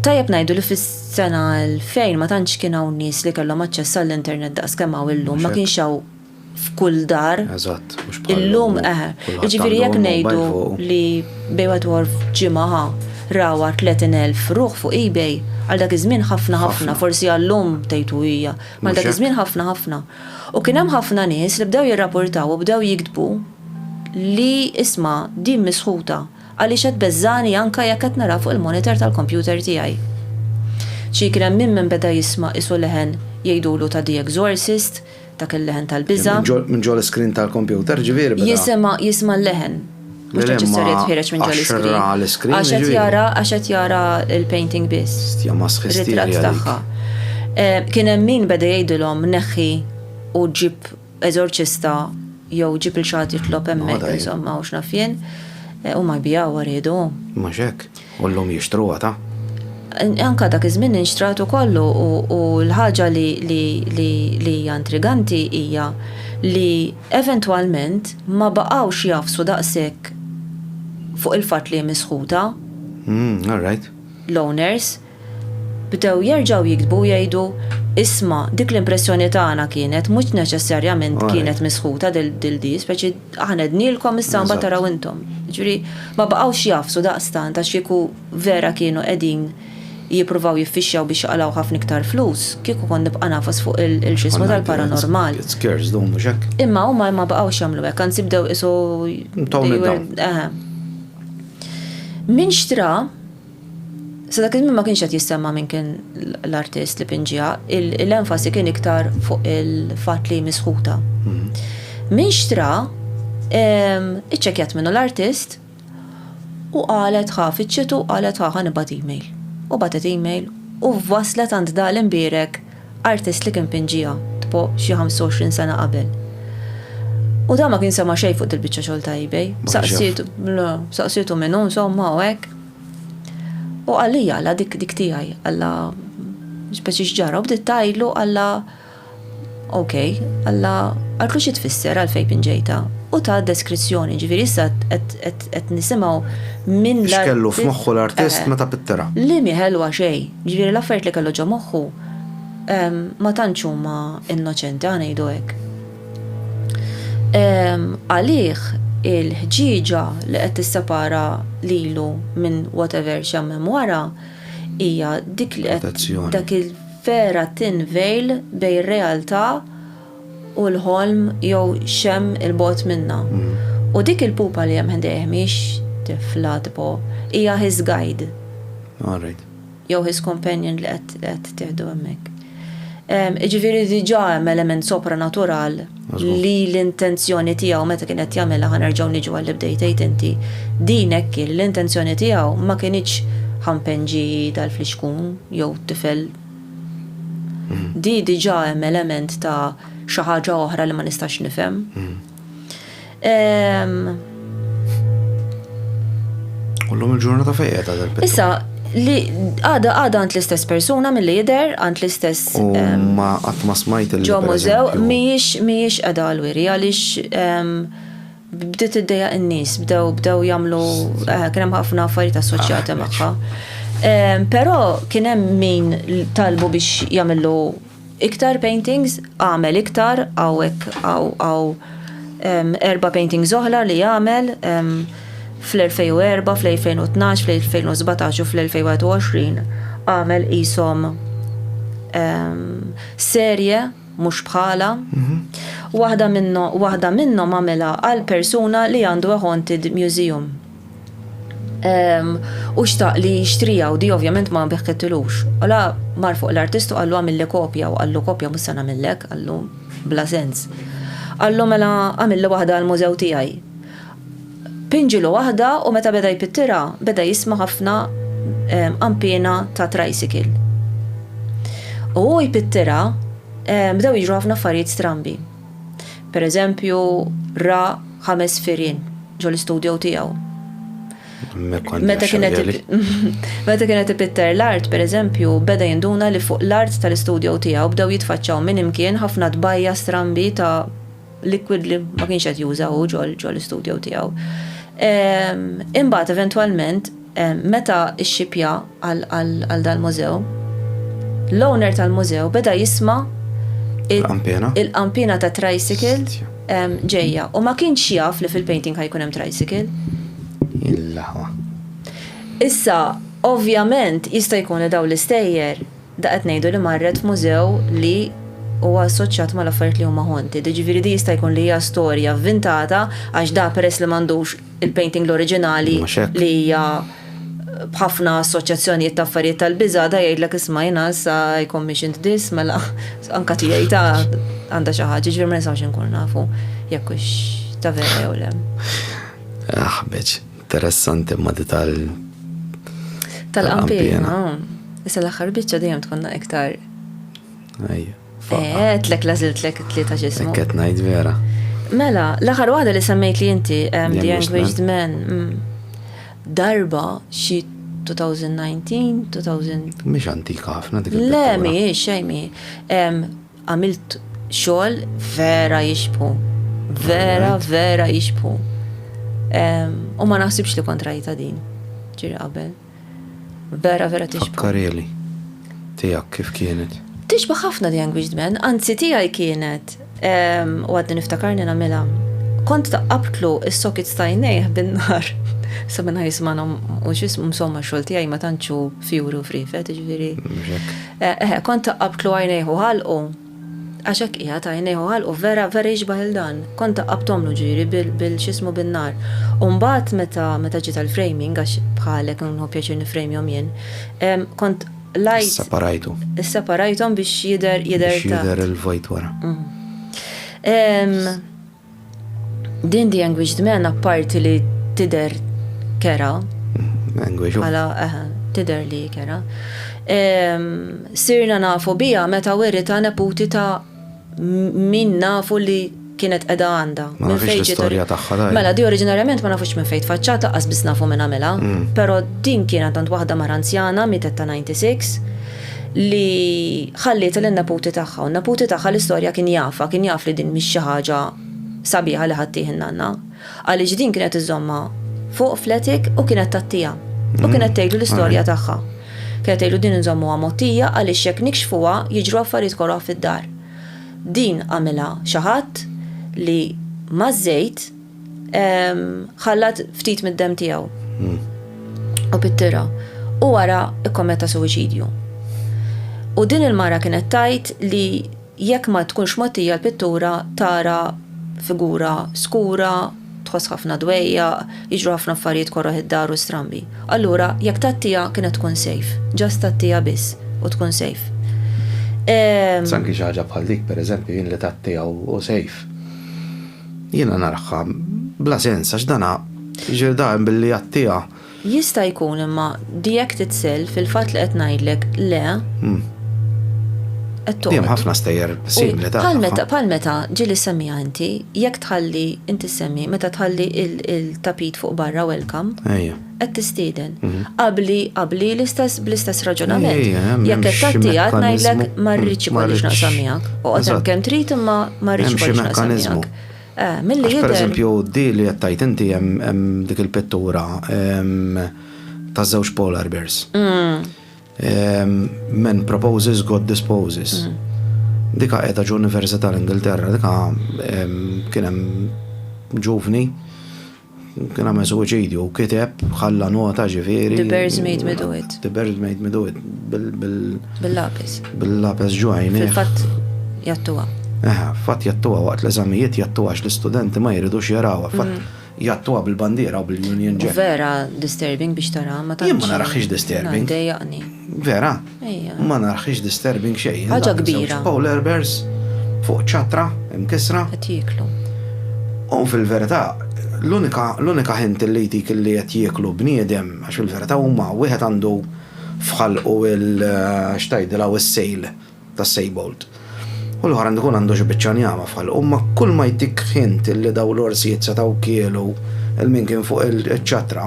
Tajjeb ngħidu li fis-sena 2000 ma tantx kien hawn nies li kellhom aċċess għall-internet daqs kemm hawn illum, ma kienx hawn f'kull dar. Eżatt, mhux Illum Ġifieri jekk ngħidu li bejwet war f'ġimgħa rawa 30,000 ruħ fuq eBay għal dak iż-żmien ħafna, forsi għallum tgħidu hija, ma dak iż-żmien ħafna. U kien hemm ħafna nies li bdew jirrapportaw u bdew jiktbu li isma' din misħuta għaliex qed beżżani anke jekk qed nara fuq il-monitor tal-kompjuter tiegħi. Xi kien hemm min beda jisma' isu leħen jgħidulu ta' The Exorcist, dak il-leħen tal-biża. Minn ġol screen tal-kompjuter ġifieri beda. Jisma' l-leħen. Mux neċessarjat ħireċ minn ġol l-screen. Għax qed jara il-painting biss. Ritratt tagħha. Kien hemm min beda jgħidulhom neħħi u ġib eżorċista jew ġib il-xat jitlob hemmhekk insomma u x'naf jien u ma jbijaw rridu. Ma xek, u l-lum jixtruha ta'. Anka dak iż-żmien inxtratu kollu u l-ħaġa li hija intriganti hija li eventwalment ma baqgħux jafsu daqshekk fuq il-fatt li misħuta. All right. L-owners bdew jerġgħu jiktbu jgħidu isma' dik l-impressjoni tagħna kienet mhux neċessarjament kienet misħuta dil-di, speċi aħna dnilkom issa mbagħad taraw intom. Ġifieri ma baqgħux jafsu daqstant għax kieku vera kienu qegħdin jippruvaw jiffixxjaw biex jaqalaw ħafna iktar flus, kieku kon nibqa' nafas fuq il-ġismu tal-paranormal. Scares dum mhux hekk. Imma huma ma baqgħux jagħmlu hekk, anzi bdew isu min xtra, sa dak iż-żmien ma kienx qed jissemma min kien l-artist li pinġiha, l-enfasi kien iktar fuq il-fatt li misħuta. Min xtra iċċekkjat minnu l-artist u qalet ħafiċċitu qalet ħanibgħat email. U batet email u waslet għand dal-imbierek artist li kien pinġija tpo xi 25 sena qabel. U da ma kien sema xejn fuq il-biċċa xogħol ta' eBay. Saqsitu minnu insomma u hekk. U għalija għalla dik tiegħi għalla speċi x'ġara u bdiet tgħidlu għalla okej, għalla għaltlu xi tfisser għalfejn pinġejta. U ta' deskrizzjoni, ġifieri issa qed nisimgħu minn x'kellu f'moħħu l-artist meta pittera. Li ħelwa xejn, ġifieri l-affarijiet li kellu ġo moħħu ma tantx huma innoċenti ħa ngħidu hekk. Għalih il-ħġieġa li qed tissepara lilu minn whatever x'hemm wara hija dik li qed dak il-vera tin veil bejn ir-realtà u l-ħolm jew xem il-bot minna. U dik il-pupa li hemm ħdejh mhix tifla tipo hija his guide. All right. Jew his companion li qed tieħdu hemmhekk. Ġifieri diġà hemm element sopranatural li l-intenzjoni tiegħu meta kien qed jagħmilha ħanerġgħu niġu għal li bdejt inti. Din hekk l-intenzjoni tiegħu ma kienx ħampenġi tal-fliexkun jew tifel. Di diġà hemm element ta' xi ħaġa oħra li ma nistax nifhem. Kollhom il-ġurnata fejn ta' dal-bitt. Issa li għada għand l-istess persuna mill jidher għand l-istess ma qatt ma smajt ġo mużew mhijiex qiegħda għall-wiri għaliex bdiet iddejjaq in-nies bdew jagħmlu kien hemm ħafna affarijiet assoċjati magħha. Però kien hemm min talbu biex jagħmlu iktar paintings, għamel iktar, għaw 4 paintings oħra li jagħmel fl-2004, fl-2012, fl-2017 u fl-2021 għamel qishom serje mhux bħala. Waħda minnhom għamilha għal persuna li għandu a haunted museum. U xtaq li jixtrija u di ovvjament ma biħkettilux. Għala mar fuq l-artistu għallu għamilli kopja u għallu kopja mus sana millek, għallu bla sens. Għallu mela għamilli waħda għal-mużew tijaj. Pinġilu waħda u meta beda jpittira, beda jisma ħafna ampina ta' tricycle. U jpittira, bdew jiġru ħafna affarijiet strambi. Per eżempju, ra 5 firien ġo l-studio tijaw. Meta kienet ipitter l-art, per eżempju, beda jinduna li fuq l-art tal-studio tijaw bdew jitfaċċaw minn imkien ħafna tbajja strambi ta' liquid li ma kienx qed jużaw ġo l-studio tijaw. Imbagħad eventwalment meta xxipja għal dal-mużew, l-owner tal-mużew beda jisma' Il-qampina? Il-qampina ta' tricycle ġejja. U ma kienx jaf li fil-painting ħajkun hemm tricycle. Il-laħwa. Issa, ovvjament, jista' jkun li daw l-istejjer da qed ngħidu li marret f'mużew li huwa assoċjat mal-affarijiet li huma haunted. Ġifieri di jista' jkun li hija storja vvintata għax da peress li m'għandux il-painting l-oriġinali li hija b'ħafna assoċjazzjonijiet ta' affarijiet tal-biża' jgħidlek isma' jiena issa I commissioned this mela anka tiegħi ta' għandha xi ħaġa, ġifieri ma nistgħux inkunu nafu jekk hux ta' vera jew le. Beċ, interessanti ma di tal-qampina. Issa l-aħħar biċċa dejjem tkunna iktar. Ejja. Tlek lażiltlek tlieta ġismu. Ekket ngħid vera. Mela, l-aħħar waħda li semmejt li inti The Anguished Man darba xi 2019, 2000. Mhix antika ħafna dik. Le mhijiex xejn għamilt xogħol vera jixbu. Vera jixbu. U ma naħsibx li kontrajta din. Ġiri qabel. Vera tixbu. Fakkareli. Tiegħek kif kienet? Tixbaħ ħafna The Anguished Man, anzi tiegħi kienet u għadni niftakarni nagħmilha. Kont taqqabtlu is-sockets ta' jnejh bin-nar. Sa minn ħajsmana u x'ismu msomma xogħol tiegħi ma tantxu fjuri u frifet, ġifieri. Kont taqqabtlu għajnejh u ħalqu. Għax hekk hija ta' għajnejh u ħalqu vera jiġbaħ il dan. Kont taqqabtomlu ġifieri bil-x'ismu bin-nar. U mbagħad meta ġiet tal-framing għax bħalek nħobb pjaċir nifrejmhom jien, kont lajt. Separajtom biex jider jider il-vojt wara. Din The Anguished Man apparti li tider kera. Għala, tider li kera. Sirna nafu bija meta werita neputi ta' min nafu li kienet edha għanda. Ma nafx l-istorja tagħha daj. Mela di oriġinarjament ma nafux minn fejn faċċata qasbis nafu minn għamela, però din kienet għand waħda maranzjana mietet ta' 96 li ħalliet l-naputi tagħha u n-naputi tagħha l-istorja kien jaf li din mhix xi ħaġa sabiħa li ħaddih in-nanna. Għaliex din kienet iżomma fuq fletik u kienet tattija. U kienet tgħidlu l-istorja tagħha. Kienet tgħidlu din inżommuha mottija għaliex jekk nikxfuha jiġru affarijiet korra fid-dar. Din għamilha xi ħadd li maż-żejt ħallat ftit mid-dem tiegħu. U bittira. U wara ikkommetta suwiċidju. U din il-mara kienet tajt li jekk ma tkunx mottija l-pittura tara figura skura, tħoss ħafna dwejja, jiġru ħafna affarijiet korra id-dar u strambi. Allura, jekk tattija kienet tkun safe. Ġast tattija biss u tkun safe. Sanki xi ħaġa bħal dik, pereżempju, jien li tattija u safe. Jiena naraħħa bla sens għax dana ġirdaħem billi għattija. Jista' jkun imma the act itself fil-fatt li qed ngħidlek le. Diem ħafna stejjer simili ta' Pal-meta ġili semmija inti, jekk tħalli inti semmi, meta tħalli il-tapit fuq barra welcome, qed tistieden. Qabli bl-istess raġunament. Jekk qed tattijat ngħidlek ma rridx ikollix naqsam miegħek. U qed kemm trid imma ma rridx ikollix naqsam miegħek. Milli jidher. Pereżempju, di li qed tajt inti hemm dik il-pittura ta' żewġ polar bears. Men proposes, God disposes. Dika qiegħda ġ-Università l-Ingilterra, dika kien hemm ġuvni kien għamel suwiċidju u kiteb ħalla nota ġifieri. The Bears Made Me Do It. The Bears Made Me Do It bil-lapis. Bil-lapis ġwajni. Fil-fatt jattuha. Fatt jattuha waqt l-eżamijiet jattuha għax l-istudenti ma jridux jarawha. Fatt jattuha bil-bandiera u bil-Union Jack. Vera disturbing biex tara ma tantx. Jien ma naraħħix disturbing. Dejjaqni. Vera? Ma naraħħix disturbing xejn. Ħaġa kbira. Polar bears fuq ċatra, imkisra. Qed jieklu. U fil-verità l-unika ħint li jtik li qed jieklu bniedem għax fil-verità huma wieħed għandu fħalqu il-xtajdilha u s-sejl tas-sejbolt. U l-ħar għandu xi biċċanjama fħal. Ma kull ma jtik ħint li daw l-orsijiet setaw kielu il-min kien fuq il-ċatra,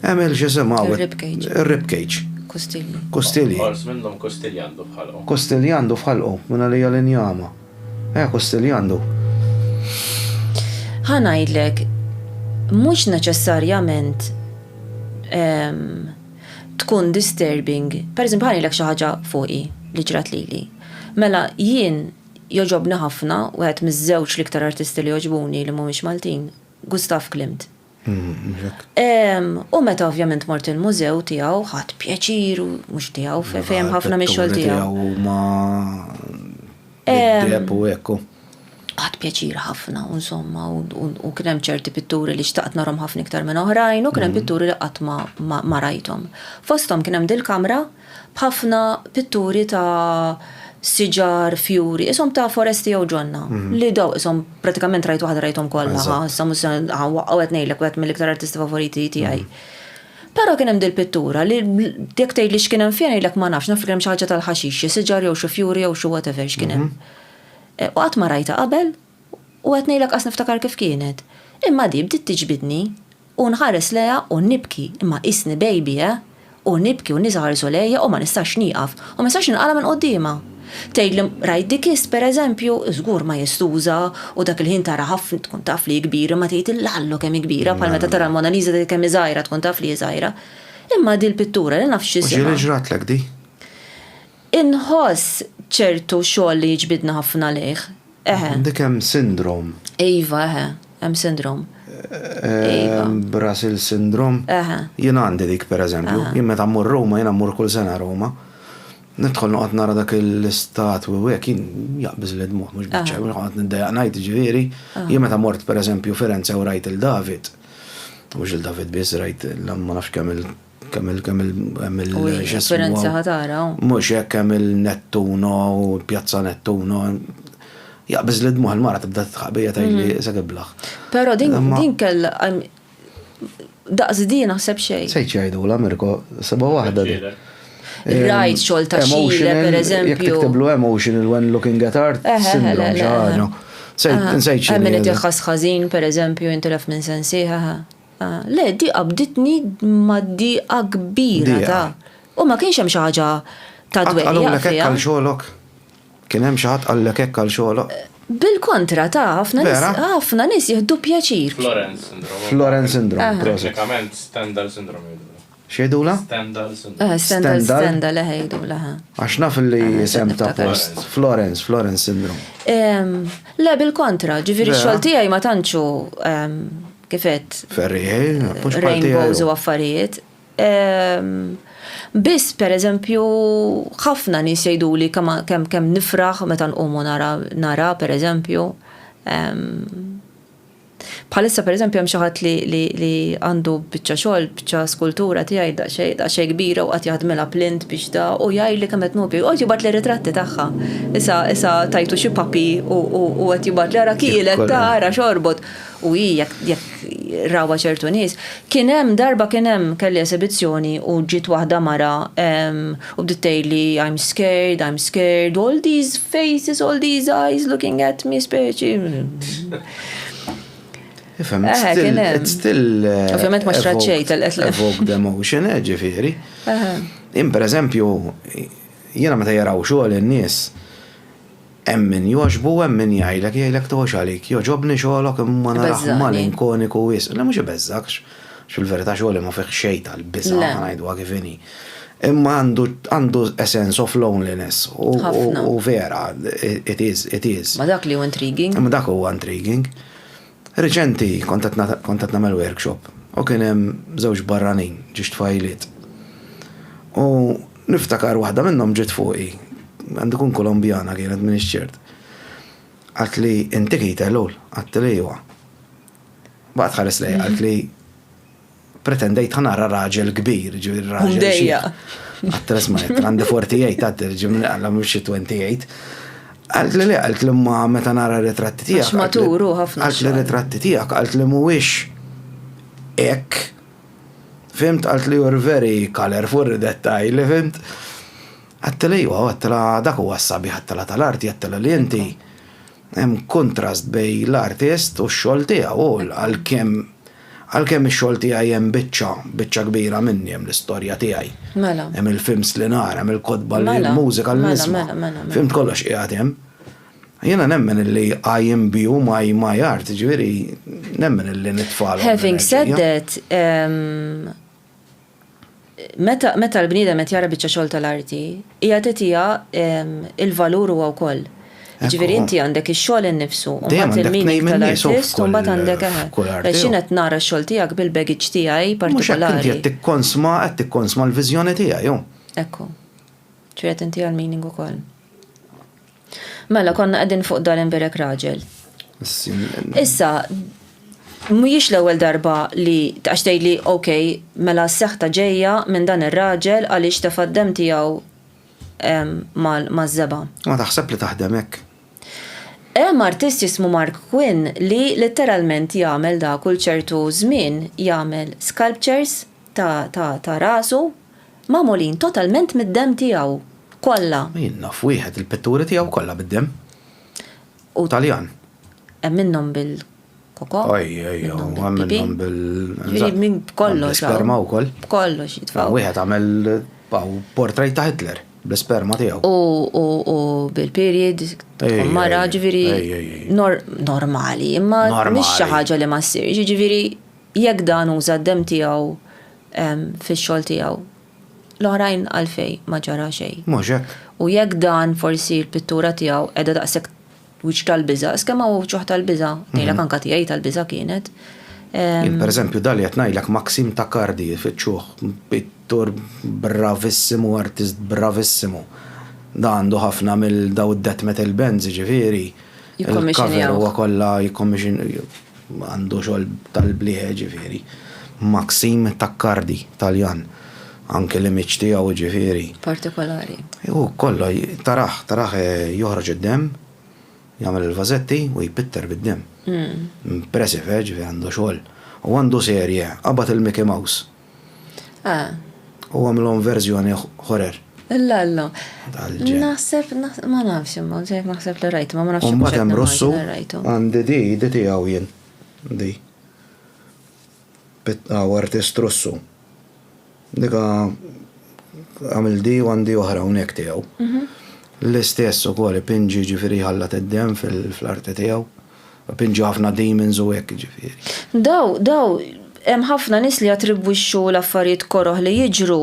għamil xisimgħu il-ribcage. Kostilji. Ors minnhom kostilji għandu bħalqu. Kostilji għandu bħalqu minn għalija l-injama. Kostilji għandu. Ħanajdlek, mhux neċessarjament tkun disturbing. Per eżempju, ħanilek xi ħaġa fuqi li ġrat lili. Mela jien joġobni ħafna u għed miż-żewġ l-iktar artisti li joġbuni li mhumiex Maltin, Gustav Klimt. U meta ovvjament mort il-mużew tiegħu ħadd pjaċir u mhux tiegħu fejn ħafna mix-xogħol tiegħu. U ekku. Ħadd pjaċir ħafna insomma u kien hemm ċerti pitturi li xtaqt narhom ħafna iktar minn oħrajn u kien hemm pitturi li qatt ma rajthom. Fosthom kien hemm dil-kamra b'ħafna pitturi ta' siġar, fjuri, isom ta' Foresti jew Ġonna, li daw isom pratikament rajtu ħad rajtom kollha, issa mhux għawet ngħidlek wieħed mill-iktar artisti favoriti tiegħi. Però kien hemm dil-pittura li jekk tgħidli x'kien hemm fien ngħidlek ma nafx, naf li hemm xi ħaġa tal-ħaxix, siġar jew xi fjuri jew xi whatever x'kien hemm. U qatt ma rajta qabel u qed ngħidlek qas niftakar kif kienet. Imma di bdiet tiġbidni u nħares lejha u nibki, imma isni baby u nibki u niżħarsu lejha u ma nistax nieqaf u ma nistax ninqala minn qudiema. Tgħidli rajt dikis pereżempju, żgur ma jistuża u dak il-ħin tara ħafna tkun taf li kbira ma tgħid il-lallu kemm kbira bħal meta tara l-Mona Lisa kemm żgħira tkun taf li żgħira. Imma di l-pittura li naf x'isima. Ġieli ġratlek di? Inħoss ċertu xogħol li jiġbidna ħafna lejh. Dik hemm sindrom. Iva, hemm sindrom. Brasil syndrom. Jien għandi dik pereżempju. Jien meta mmur Roma, jien mmur kull sena Roma. Nidħol noqgħod nara dak l-istat u hekk jien jaqbiż l-dmuħ mhux biċċa, noqgħod niddejjaq ngħid ġifieri. Jien meta mort pereżempju Firenze u rajt il-David. Mhux il-David biss rajt ma nafx kemm il Firenze ħatara. Mhux hekk hemm il-Nettuno u l-Pjazza Nettuno. Jaqbiż l-dmuħ il-mara tibda tħabbija tgħidli se kiblaħ. Però din kell daqs din naħseb xejn. Se jgħidula Mirko seba' waħda di. Rajt xogħol ta' Xile pereżempju. Jekk tiktiblu emotional when looking at art, syndrome ġaġa. Nsejt Min qed jaħħas ħażin pereżempju intilef minn sensieħa. Le, diqa bditni ma diqa kbira ta'. U ma kienx hemm xi ħaġa ta' dwejja. Għallek hekk għal xogħolok. Kien hemm xi ħadd għallek hekk għal xogħolok. Bil-kontra ta' ħafna nies jieħdu pjaċir. Florence syndrome. Pratikament Stendhal syndrome. Xejdula? Stendhal syndrome. Stendhal ħejdula. Għax naf li jisem ta' post. Florence syndrome. Le, bil-kontra, ġifieri x-xogħol tiegħi ma tantxu kifet. Rainbows u affarijiet. Biss pereżempju ħafna nies jgħiduli kemm nifraħ meta nqumu nara pereżempju. Bħalissa pereżempju hemm xi ħadd li għandu biċċa xogħol, biċċa skultura tiegħi daqsxejn kbira u qed jaħdmilha plint biex da u jgħidli kemm qed nubi. Qgħod jibgħat li ritratti tagħha. Issa tajtu xi papi u qed jibgħat li ara kielet tara xorbot. U jekk rawa ċertu nies. Kien hemm darba kelli esibizzjoni u ġiet waħda mara u bdiet tgħidli I'm scared, all these faces, all these eyes looking at me speċi. It's still ovvjament ma xraċċejt evoked emotion, ġifieri. Jien pereżempju jiena meta jaraw xogħol in-nies hemm min jogħġbu hemm min jgħidlek toħx għalik, joġobni xogħolok imma naraħ malinkoniku wis. Le mhux ibeżżakx, fil-verità xogħol ma fih xejn tal-biża' ngħidwa kif inhi. Imma għandu essence of loneliness u vera, it is. Ma dak li huwa intriguing. Ma dak huwa intriguing. Reċenti kontat nagħmel workshop u kien hemm żewġ barranin ġiex tfajliet. U niftakar waħda minnhom ġiet fuqi. Għandu kun Kolombjana kienet minn ix-ċert. Għalt li inti kitellul, għalt li huwa. Baqgħet ħares lej, għalt li pretendejt ħanara raġel kbir, ġifieri raġel. Dejja. Għalt resma' għandi 48 għad ġimni għalla mhux 28. Għalt li ma meta nara ritratti tiegħek. Għax maturu ħafna. Għalt li ritratti tiegħek, għalt li mhuwiex hekk. Fimt għalt li you're very colorful dettaj li fimt. Għalt li għattela dak huwa s-sabiħ għattela tal-arti, għattela li inti hemm kontrast bej l-artist u x-xogħol tiegħu għalkemm ix-xogħol tiegħi hemm biċċa kbira minni hemm l-istorja tiegħi. Mela. Hemm il-films li nara, hemm il-kodba l-mużika li nisma'. Fimt kollox qiegħed hemm. Jiena nemmen illi IMB u my art, ġifieri nemmen illi nitfal. Having said that, meta l-bniedem qed jara biċċa xogħol tal-arti, hija titija il-valur huwa wkoll. Ġifieri inti għandek ix-xogħol innifsu, u Dejjem mbagħad għandek il-meaning tnejn min nies tal-artist, u f'kull- mbagħad għandek f'kull art Għax tiegħu. qed nara x-xogħol tiegħek bil-baggage tiegħi Mhux hekk inti partikolari. qed tikkonsma l-viżjoni tiegħi jew. Ekku. ċujet inti għal-meaning ukoll. Mela konna qegħdin fuq dal-inverek raġel. Issa, mhijiex l-ewwel darba li għax tgħidli okej, mela s-seħħta ġejja minn dan ir-raġel għaliex tafaddem tiegħu maż-żeba. Ma taħseb li taħdem hekk. Hemm artist jismu Mark Quinn li letteralment jagħmel da kull ċertu żmien jagħmel sculptures ta' rasu magħmulin totalment mid-dem tiegħu kollha. Jien naf wieħed il-pitturi tiegħu kollha bid-dem. U Taljan. hemm minnhom bil-koko. minnhom Ġifieri minn kollox. Sperma wkoll. Kollox jitfgħu. Wieħed għamel portrait ta' Hitler bl-sperma tiegħu. U bil-period tkun mara ġifieri normali, imma mhix xi ħaġa li ma ssirx, ġifieri jekk dan uża d-dem tiegħu fix-xogħol tiegħu. L-oħrajn għalfej ma ġara xejn. Mhux hekk. U jekk dan forsi l-pittura tiegħu qiegħda daqshekk wiċċ tal-biża', skema u ċuħ tal-biża', ngħidlek anke tiegħi tal-biża' kienet. Jien pereżempju dali qed ngħidlek Maxim Takardi fiċ-ċuħ, pittur bravissimu, artist bravissimu. Da għandu ħafna mill daw id-death metal bands ġifieri. Il-cover huwa kollha jikkommission għandu xogħol tal-blieħ ġifieri. Maxim Takardi, Taljan. Anke l-image tiegħu ġifieri. Partikolari. U kollha taraħ joħroġ id-dem, jagħmel il-vażetti u jpitter bid-dem. Impressive ġifieri għandu xogħol. U għandu serje, qabad il-Mickey Mouse. U għamlhom verżjoni horror. Illa. Naħseb, ma nafx imma, naħseb li rajtu, ma nafx. Mbagħad hemm Russu għandi di tiegħu jien. Di. Artist Russu. Dika għamil di u għandi oħra unek tiegħu. L-istess ukoll pinġi ġifieri ħallat id-dem fl-arti tiegħu. Pinġi ħafna demons u hekk ġifieri. Daw hemm ħafna nies li jattribwixxu l-affarijiet koroħ li jiġru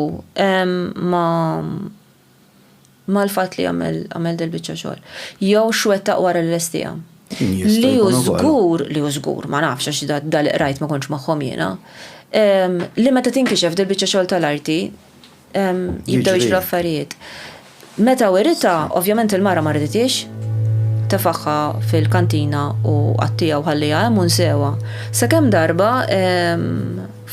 mal-fatt li għamel del-biċċa xogħol. Jew xwettaq wara l-estija. Li hu żgur, ma nafx għax dal rajt ma kontx magħhom jiena. Li meta tinkixef del-biċċa xogħol tal-arti jibdew jiġru affarijiet. Meta werita, ovvjament il-mara ma rriditiex, tafaħħa fil-kantina u għattija u ħallija hemm sewa. Sakemm darba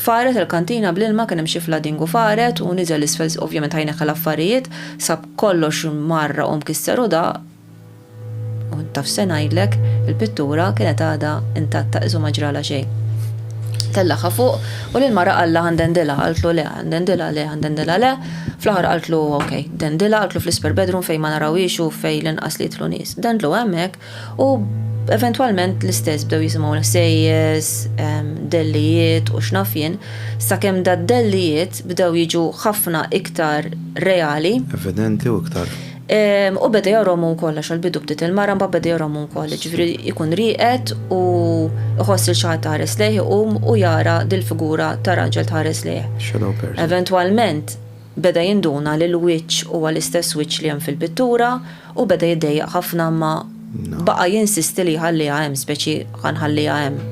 faret il-kantina bl-ilma kien hemm xi flooding u faret u niżel isfel ovvjament ħajneħ l-affarijiet, sab kollox marra u mkisser u da u taf se ngħidlek il-pittura kienet għadha intatta isu ma ġrala xejn. Tellaħa fuq u l-mara qalla għandendila, għaltlu le, fl-ħar għaltlu okej, dendila, għaltlu fl-isper bedroom fej ma narawix u fej l-inqas li tlu nis. Dendlu għemmek u eventualment l-istess bdew jisimaw l-sejjes, dellijiet u xnafjen, sakemm da dellijiet bdew jiġu ħafna iktar reali. Evidenti u iktar. U beda jaromu kolla xal-bidu bdiet il-mara mba beda jaromu kolla, ġifri ikun riqet u ħoss il-xaħat taħres leħi u jara dil-figura ta' raġel taħres leħi. Eventualment beda jinduna li l-witch u għal-istess witch li jem fil-pittura u beda jiddejjaq ħafna ma baqa jinsisti li ħalli għajem, speċi ħanħalli għajem.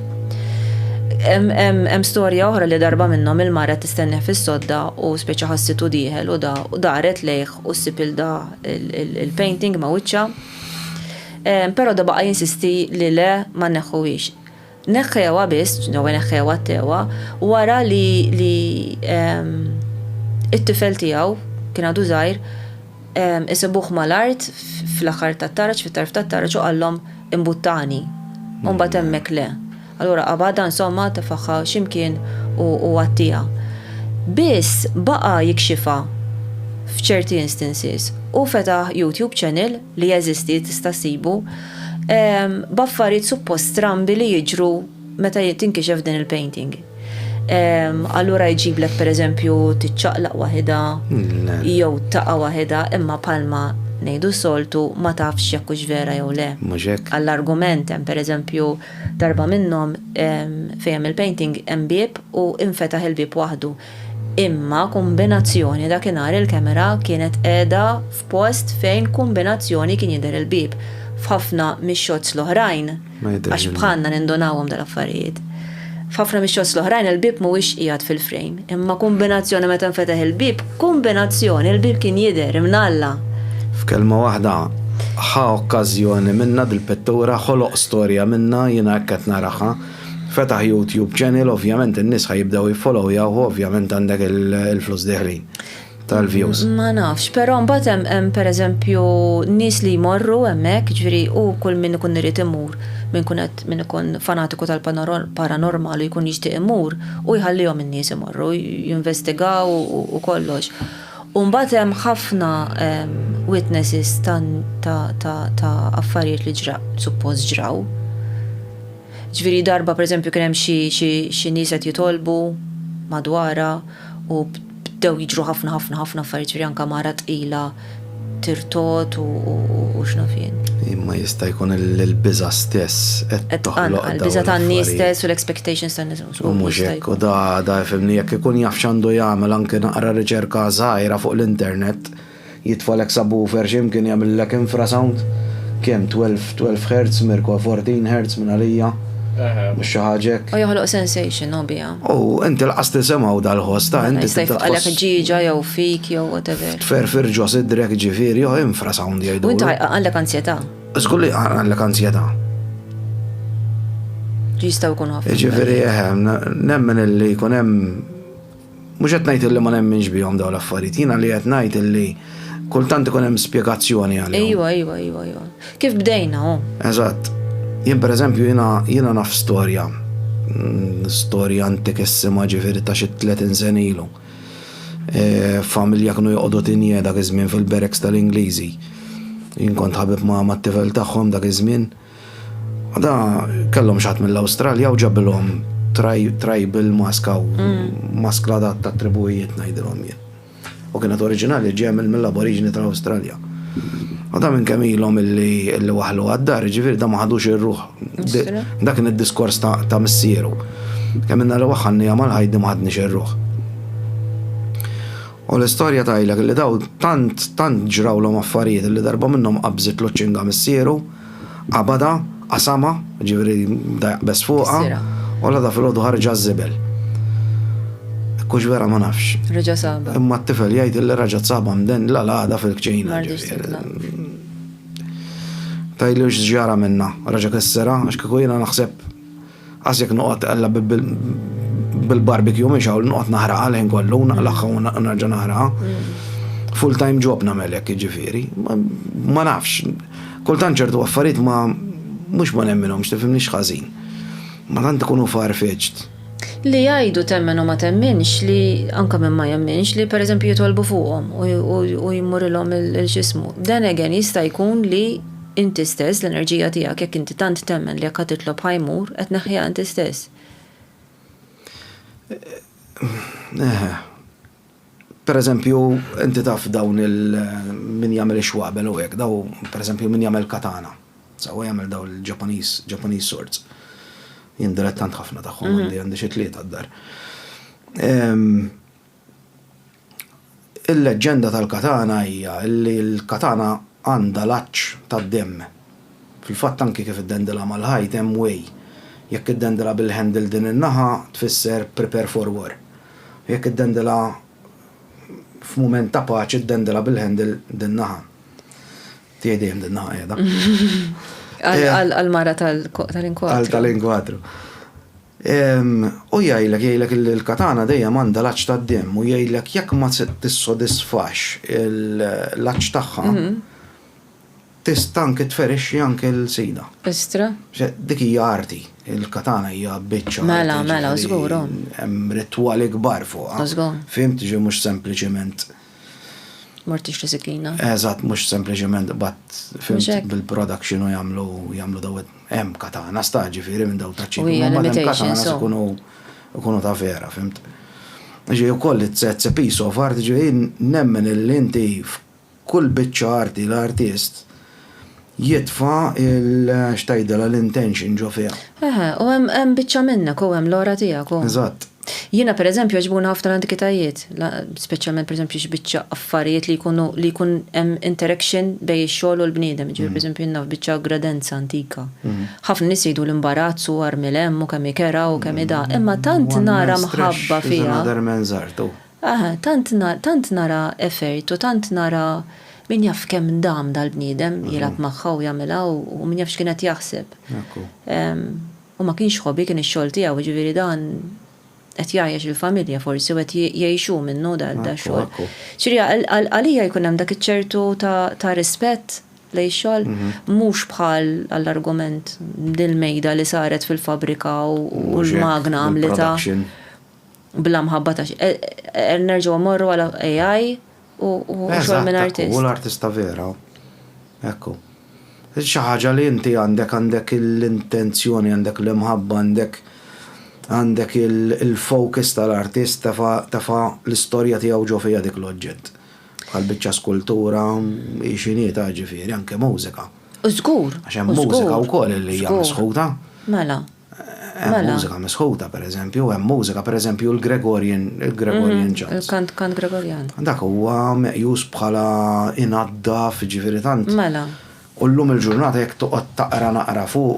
Hemm storja oħra li darba minnhom il-mara tistenneħ fis-sodda u speċi ħassitu dieħel u daret lejh u ssipil da il-painting ma' wiċċa. Però da baqa' jinsisti li le ma neħħuwix. Neħħewa biss, jew neħħewa tewa wara li it-tifel tiegħu kien għadu żgħir isibuh mal-art fl-aħħar tat-taraġ, fit-tarf tat-taraġ u qallhom imbuttani. U mbagħad hemmhekk le. Allura qabada insomma tafaħħa ximkien u għattija. Biss baqa jikxifa f'ċerti instances u fetaħ YouTube channel li jeżisti tista' ssibu b'affarijiet suppost strambi li jiġru meta tinkixef din il-painting. Allura jġiblek pereżempju tiċċaqlaq waħda jew taqa' waħda imma palma nejdu soltu ma tafx jekkux vera jew le. Għall-argument hemm pereżempju darba minnhom fejn il-painting hemm bieb u infetaħ il-bieb waħdu. Imma kombinazzjoni dakinhar il-kamera kienet qiegħda f'post fejn kombinazzjoni kien jidher il-bieb. f'ħafna mix-shots l-oħrajn, għax bħalna nindonawhom dal-affarijiet. F'ħafna mix-shots l-oħrajn il-bib mhuwiex qiegħed fil-frame, imma kombinazzjoni meta nfetaħ il-bib, il-bib kien jidher imnalla. F'kelma waħda, ħa okkażjoni minna dil-pittura ħoloq storja minna jiena qed naraha. Fetaħ YouTube channel, ovvjament in-nies ħajibdew jiffollowjaw, ovvjament għandek il-flus deħlin tal-views. Ma nafx, però mbagħad hemm pereżempju nies li jmorru hemmhekk, ġifieri u kull min ikun irid imur, min ikun fanatiku tal-paranormal u jkun jixtieq imur u jħallihom in-nies imorru, jinvestigaw u kollox. U mbagħad hemm ħafna witnesses ta' affarijiet li suppost ġraw. Ġifieri darba pereżempju kien hemm xi nies qed jitolbu madwara u bdew jiġru ħafna affarijiet, ġifieri anke mara tqila tirtot u x'nafien. Imma jista' jkun il-biża stess qed toħloq il-biża tan-nies stess u l-expectations tan-nies. U mhux hekk, u da fimni jekk ikun jaf x'għandu jagħmel anke naqra riċerka żgħira fuq l-internet, jitfalek subwoofer x'imkien jagħmellek infrasound kemm 12 Hz, Mirko 14 Hz minn għalija. Mux xaħġek. U joħloq sensation, bija. U inti l-qas tisimaw dal-ħosta, inti t-tajf għalek ġiġa, jew fik, jew whatever. Tferfir ġo sidrek ġifiri, jew infrasound jgħidu. U inti għallek ansjeta. Skulli għallek ansjeta. Ġistaw kun ħafna. Ġifiri, nemmen illi kunem, mux għetnajt illi ma nemmenx bijom daw l-affarijiet, jina li għetnajt illi kultant kunem spiegazzjoni għalli. Ejwa. Kif bdejna, Eżatt. Jien per eżempju jiena naf storja antikissima ġifieri ta' xi 30 sen ilu. Familja kienu joqogħdu tinje dak iż-żmien fil-barracks tal-Ingliżi. Jien kont ħabib ma' tifel tagħhom dak iż-żmien. Da kellhom xatt mill-Awstralja u ġabilhom tribal maska u maskla ta' tribujiet ngħidilhom jien. U kienet oriġinali ġemel mill-aboriġini tal-Awstralja. Għada minn kemilom illi waħlu għaddar, ġifiri da maħadux il-ruħ. Da kien il-diskors ta' missieru. Kemm li waħħanni għamal ħajdi maħadnix il-ruħ. U l-istoria tajlek li daw tant ġrawlhom affarijiet li darba minnhom qabżit loċċinga missieru, qabada, qasama, ġifiri da jaqbes fuqha, u da fil-għodu ħarġa żibel. Kux vera ma nafx. Reġa saba. Imma t-tifel jgħid illi reġa saba mden la da fil-kċina. Tajli ġara minna, reġa kessera, għax kiku jina naħseb għasjek nuqot għalla bil-barbecue miex għaw nuqot naħraqa l-ħin kollu, naqlaqa u narġa naħraqa. Full time job namelek ġifiri. Ma nafx. Kultan ċertu għaffariet ma mux ma nemminom, xtifimni xħazin. Ma tant ikunu far-feċt. Li jgħidu temmen u ma temminx li anka minn ma jemminx li per eżempju jitolbu fuqhom u jmurrilhom il-ġismu. Dan again jista' jkun li inti stess l-enerġija tiegħek jekk inti tant temmen li jekk titlob ħajmur qed neħħiha inti stess. Per eżempju, inti taf dawn min jagħmel ix-xwabel u hekk, daw per eżempju min jagħmel katana. Sawa jagħmel daw il-Japanese swords. Jien dilettant ħafna tagħhom għandi xi tlieta d-dar. Il-leġġenda tal-katana hija li l-katana għandha laċċ tad-demm. Fil-fatt anke kif iddendilha mal-ħajt hemm way. Jekk iddendilha bil-handle din in-naħa tfisser prepare for war. Jekk iddendilha f'mument ta' paċi iddendilha bil-handle din naħa. Tiegħi dejjem din naħa qiegħda. Għal-mara tal-inkwatru. Tal-inkwatru. U jgħajlek il-katana dejjem għandha laċċ tad-demm u jgħajlek jekk ma tissodisfax il-laċċ tagħha tista' anke tferixxi anke l-sida. Istra? Dik hija arti, il-katana hija biċċa. Mela, żgur. Hemm ritwali kbar fuqha. Fimt ġi mhux sempliċement mortix li sikina. Eżatt, mhux sempliċement bat bil-production u jagħmlu daw hemm katana sta ġifieri minn daw taċċi. Limitations ikunu ta' vera, fimt. Ġi wkoll it's piece of art ġi nemmen il-inti f'kull biċċa arti l-artist jitfa l-intention ġo fiha. U hemm biċċa minnek u hemm l-ora tiegħek. Eżatt. Jiena per eżempju ġbuna ħafna l-antikitajiet, speċjalment per eżempju xbiċċa affarijiet li jkun hemm interaction bej ix-xogħol u l-bniedem, ġifier per eżempju jiena biċċa gradenza antika. Ħafna nies jgħidu l-imbarazz u armilem u kemm ikera u kemm ida, imma tant nara mħabba fiha. Tant nara effert u tant nara min jaf kemm dam dal-bniedem jilab magħha u jagħmilha u min jaf x'kienet jaħseb. U ma kienx ħobbi kien ix-xogħol tiegħu, ġifieri dan qed jgħajjex il-familja forsi u qed jgħixu minnu dal-xogħol. Ġifieri għalija jkun hemm dak iċ-ċertu ta' rispett lejn xogħol mhux bħal għall-argument dil-mejda li saret fil-fabrika u l-magna għamlita bla mħabba ta' nerġgħu mmorru għal AI u xogħol minn artist. U l-artista vera. Ekku. Xi ħaġa li inti għandek l-intenzjoni, għandek l-imħabba, għandek il-focus tal-artist tafa l-istorja tiegħu ġo fija dik l-oġġett. Bħal biċċa skultura, xinieta ġifieri, anke mużika. Żgur. Għax hemm mużika wkoll li hija misħuta. Mela. Hemm mużika misħuta pereżempju, hemm mużika pereżempju il-Gregorian chants. Il-kant Gregorian. Dak huwa meqjus bħala inaddaf ġifieri tant. Mela. U llum il-ġurnata jekk toqgħod taqra naqra fuq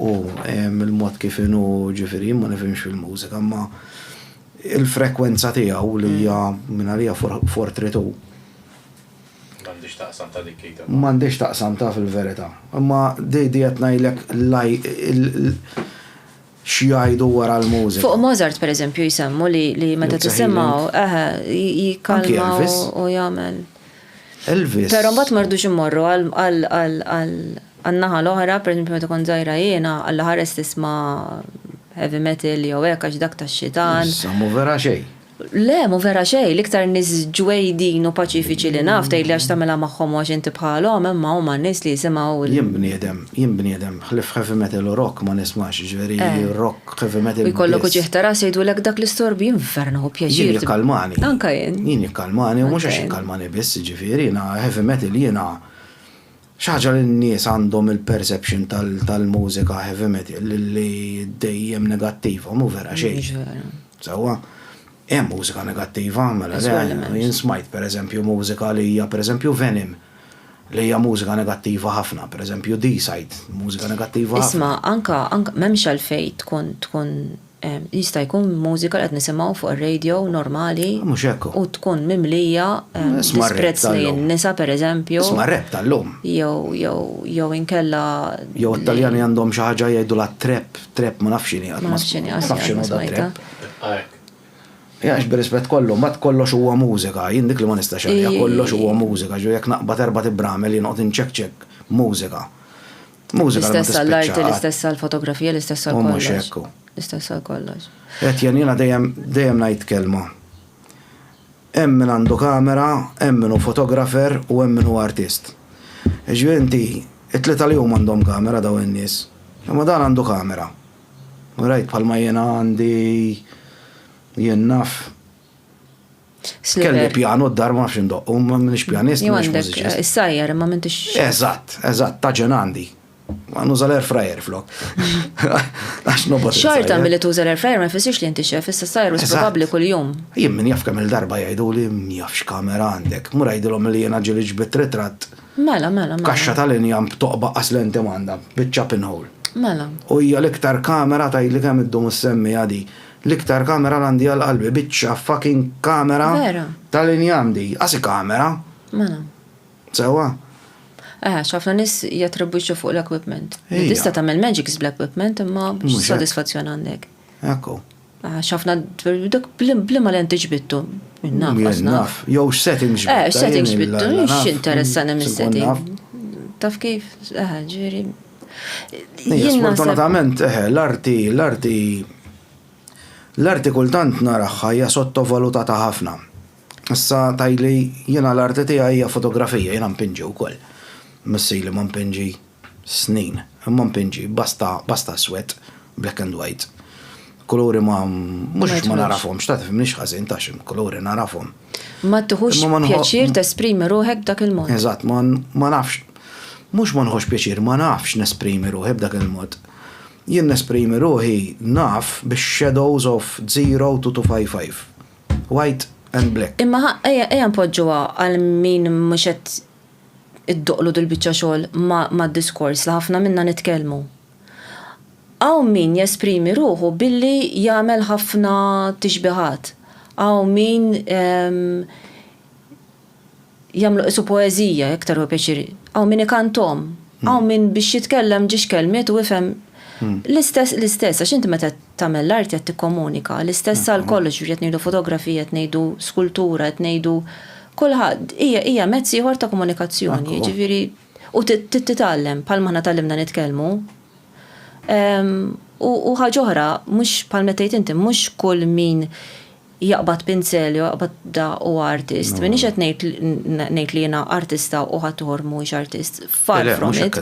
il-mod kif inhu ġifieri ma nifhimx fil-mużika, imma il-frekwenza tiegħu li hija minn għalija 432. M'għandix taqsam ta' dik kejta. M'għandix taqsam ta' fil-verità. Imma di qed ngħidlek x'jgħidu wara l-mużika. Fuq Mozart pereżempju jisemmu li meta tisimgħu jikkalma u jagħmel. Elvis. Però mbagħad mardux immorru għal-naħa l-oħra, pereżempju meta kont żgħira jiena alla ħares tisma' heavy metal jew hekk għax dak tax-xitan. Mu vera xejn. Le, mu vera xejn, l-iktar nies ġwejdin u paċifiċi li naf tgħidli għax tagħmilha magħhom għax inti bħalhom, imma huma nies li jisimgħu. Jien bniedem ħlif heavy metal u rock ma nismax, ġifieri rock heavy metal. U jkollok uġieħ taras jgħidulek dak l-istorbi jinferna u pjaċir. Jien jikkalmani. Anka jien. Jien jikkalmani u mhux għax jikkalmani biss, ġifieri jiena heavy metal jiena xaġa li n-nies għandhom il-perception tal-mużika heavy metal li dejjem negattiva, mu vera xejn. Sewwa, hemm mużika negattiva, mela jien smajt pereżempju mużika li hija pereżempju Venom li hija mużika negattiva ħafna, pereżempju D-Side, mużika negattiva ħafna. Isma' anka m'hemmx għalfejn tkun jista' jkun mużika li qed nisimgħu fuq ir-radio normali u tkun mimlija disprezz lejn nisa pereżempju. Isma' rap tal-lum. Jew inkella. Jew Italjani għandhom xi ħaġa jgħidu la trap ma nafx x'inhi. Ma nafx x'inhi da trap. Jax b'rispett kollu, ma kollox huwa mużika, jien dik li ma nistax għalija, kollox huwa mużika, ġu jekk naqbad erba' tibramel jien qed inċekkċekk mużika. Mużika l-istess għall-arti, l-istess għall-fotografija, l-istess għall-kollox. L-istess għall-kollox. Qed jiena dejjem ngħid kelma. Hemm min għandu kamera, hemm min hu fotografer u hemm min hu artist. Ġifieri inti it-tlieta li huma għandhom kamera daw in-nies. Imma dan għandu kamera. Rajt bħalma jiena għandi jien naf. Kelli pjano d-dar ma nafx indoq, u ma minix pjanist, minix mużiċist. Is-sajjar, ma m'intix. Eżatt, taġen għandi. Ma nuża l-air fryer flok. Għax nobot. Xorta mill-li tuża l-air fryer ma jfissirx li inti xef, issa sajjar u probabbli kull-jum. Jien min jaf kemm il-darba jgħidu li jafx kamera għandek. Mura jgħidilhom li jiena ġili ġbit ritratt. Mela. Kaxxa tal-injam toqba qaslen timanda, bit-chop pinhole. Mela. U hija l-iktar kamera tajli kemm iddum semmi għadi. L-iktar kamera l-għandi għal-qalbi, bitxa fucking kamera tal-injam di. Għasi kamera. Mela. Sewa. Xafna nis jattribuċu fuq l-equipment. Tista tagħmel magics bl-equipment imma soddisfazzjon għandek. Ekku. Xafna dak blima li għanti ġbittu. Naf. Jow settings ġbittu. Settings ġbittu. X'interessani mis-setting. Taf kif? Ġiri. Sfortunatament, l-arti kultant naraħħa hija sottovalutata ħafna. Issa tajli jiena l-arti tiegħi hija fotografija, jiena mpinġi wkoll. Missili ma mpinġi snin, imma mpinġi basta swet, black and white. Kolori mhux ma narafhomx, ta' tifhimniex ħażin tax, kolori narafhom. Ma tieħux pjaċir tesprimi ruħek b'dak il-mod. Eżatt, ma nafx. Mhux ma nħoss pjaċir, ma nafx nesprimi ruħi b'dak il-mod. jien nesprimi ruħi naf bix-shadows of 0 to 255. White and black. Imma ejja npoġġuha għal min mhux qed iddoqlu dil-biċċa xogħol ma' diskors li ħafna minna nitkellmu. Għaw min jesprimi ruħu billi jagħmel ħafna tixbiħat. Għaw min jagħmlu isu poeżija iktar u pjaċiri. Għaw min ikantom. Għaw min biex jitkellem ġiex kelmiet u ifhem l-istess, għax inti meta tagħmel l-art qed tikkomunika, l-istess għal kollox qed ngħidu fotografija, qed ngħidu skultura, qed ngħidu kulħadd hija mezz ieħor ta' komunikazzjoni, jiġifieri u titgħallem bħalma aħna tallimna nitkellmu. U ħaġa oħra, mhux bħal meta tgħid inti, mhux kull min jaqbad pinsel jaqbad da u artist. Minix qed ngħid li jiena artista u ħadd ieħor mhuwiex artist. Far from it.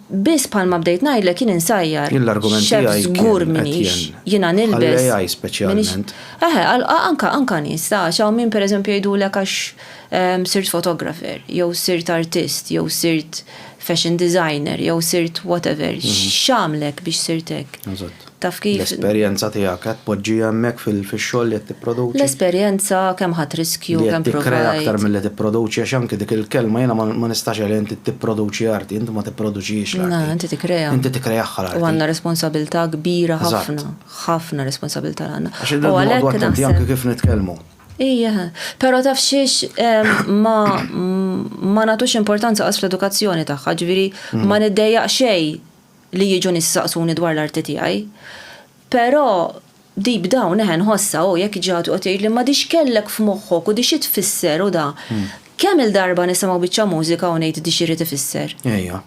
Biss bħalma bdejt ngħidlek jien insajjar. L-argumenti żgur minix. Jiena nilbes. AI speċjalment. Anka nies ta' xaw min pereżempju jgħidulek għax sirt photographer, jew sirt artist, jew sirt fashion designer, jew sirt whatever. X'għamlek biex sirtek? Taf kif. L-esperjenza tiegħek qed tpoġġiha hemmhekk fix-xogħol li qed tipproduċi. L-esperjenza kemm ħadd riskju, kemm tikkrea aktar milli tipproduċi għax anke dik il-kelma jiena ma nistax li inti tipproduċi arti, inti ma tipproduċix l-arti. Inti tikkrea. Inti tikkreaha l-arti. U għandna responsabilità kbira ħafna responsabilità għandna. Għax il-għadu anke kif nitkellmu. Ija, pero taf xiex ma natux importanza għas fl-edukazzjoni tagħha, ġifieri ma niddejjaq xejn li jiġu nissaqsuni dwar l-arti tiegħi. Però deep down nħossa jekk ġatu qed jgħid li ma dix kellek f'moħħok u dix tfisser u da. Kemm il-darba nisimgħu biċċa mużika u ngħid dix irid ifisser. Ejja.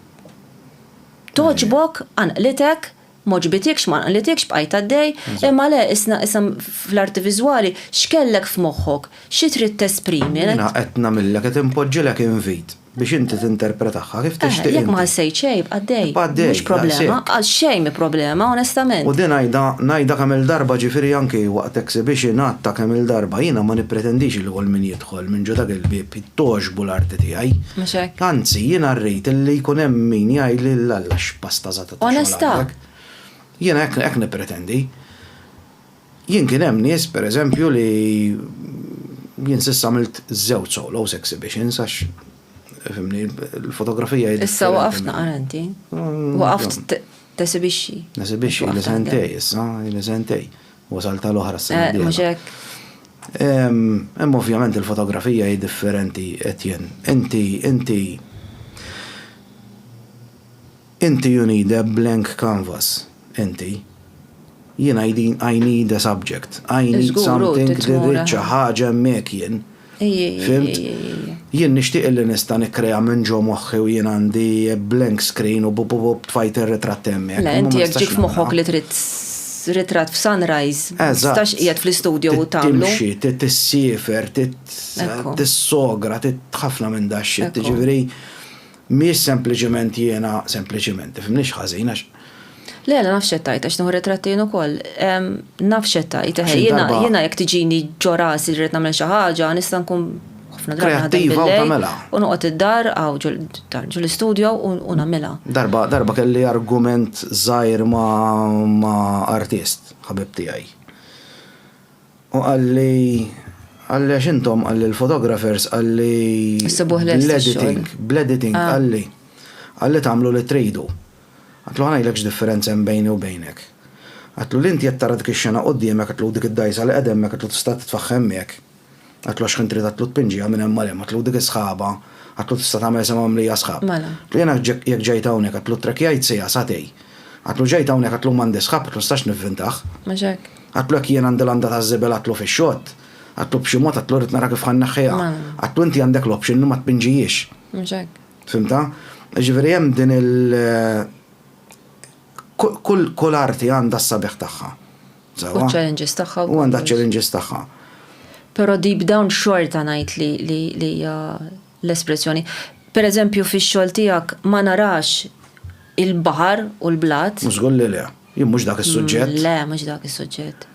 Toġbok anqlitek moġbitikx ma nqlitikx bqajt għaddej, imma le isna fl-arti viżwali x'kellek f'moħħok, xi trid tesprimi. Jiena qed nagħmilek qed impoġġilek invit biex inti tinterpretaħħa kif tixtieq. Jekk ma ħassejt xejn għaddej. Mhux problema, għal xejn problema onestament. U din ngħidha kemm il-darba ġifieri anke waqt exhibition għatta kemm il-darba jiena ma nippretendix li kull min jidħol minn ġu dak il-bieb jittoġbu l-arti tiegħi. Anzi jiena rrid illi jkun hemm min jgħid li l-alla x'pasta żata. Onesta. Jiena hekk nippretendi. Jien kien hemm nies pereżempju li jien s'issa għamilt żewġ solos exhibitions għax fimni l-fotografija jiddi. Issa waqafna qaranti. Waqaft tesibixxi. Nesibixxi li sentej issa, li sentej. Wasal tal-oħra s-sena. Mhux hekk. Hemm ovvjament il-fotografija hi differenti Etienne. Inti you need a blank canvas. Inti. Jien I need a subject. I need something li riċċa ħaġa hemmhekk jien. Fimt? Jien nixtieq li nista' nikkrea minn ġo moħħi u jien għandi blank screen u tfajt ir-ritratt hemmhekk. Le inti jekk ġik f'moħħok li trid ritratt f'sunrise, tistax qiegħed fl-istudio u tagħmlu. Timxi, tissiefer, tissogra, ħafna minn daxxi, tiġifieri mhix sempliċement jiena sempliċement, fimniex ħażin għax. Le, nafxettajt, għax nuħu ritrattin ukoll. Nafxettajt, jiena jekk tiġini ġoras li rrid nagħmel xi ħaġa, nista' nkun ħafna drabi kreattiva u tagħmilha. U noqgħod id-dar għaw ġu l-istudio u nagħmilha. Darba kelli argument żgħir ma' artist, ħabib tiegħi. U għalli għax intom għalli l-photographers għalli bl-editing għalli tagħmlu li tridu. Għatlu għanajlekx differenza bejni u bejnek. Għatlu l-inti jattara dik ix-xena qoddiemek, għatlu dik id-dajsa li qedemmek, għatlu tista' titfaħħemmek. Għatlu għax kien trid għatlu tpinġija minn hemm malem, għatlu dik is-sħaba, għatlu tista' tagħmel semgħu mlija sħab. Għatlu jiena jekk ġejt hawnhekk għatlu trekkjajt sejja satej. Għatlu ġejt hawnhekk għatlu m'għandi sħab, għatlu stax nivvintaħ. Għatlu jekk jien għandi l-għanda taż-żibel għatlu fix-xott. Għatlu b'xi mod għatlu rid nara kif ħanneħħiha. Għatlu inti għandek l-option li ma tpinġijiex. Fimta? Ġifieri hemm din kull arti għandha s-sabiħ tagħha. U challenges tagħha. U għandha challenges tagħha. Però deep down xorta ngħid li l-espressjoni. Pereżempju fix-xogħol tiegħek ma narax il-baħar u l-blat. Mhux qolli le, jien mhux dak is-suġġett. Le, mhux dak is-suġġett.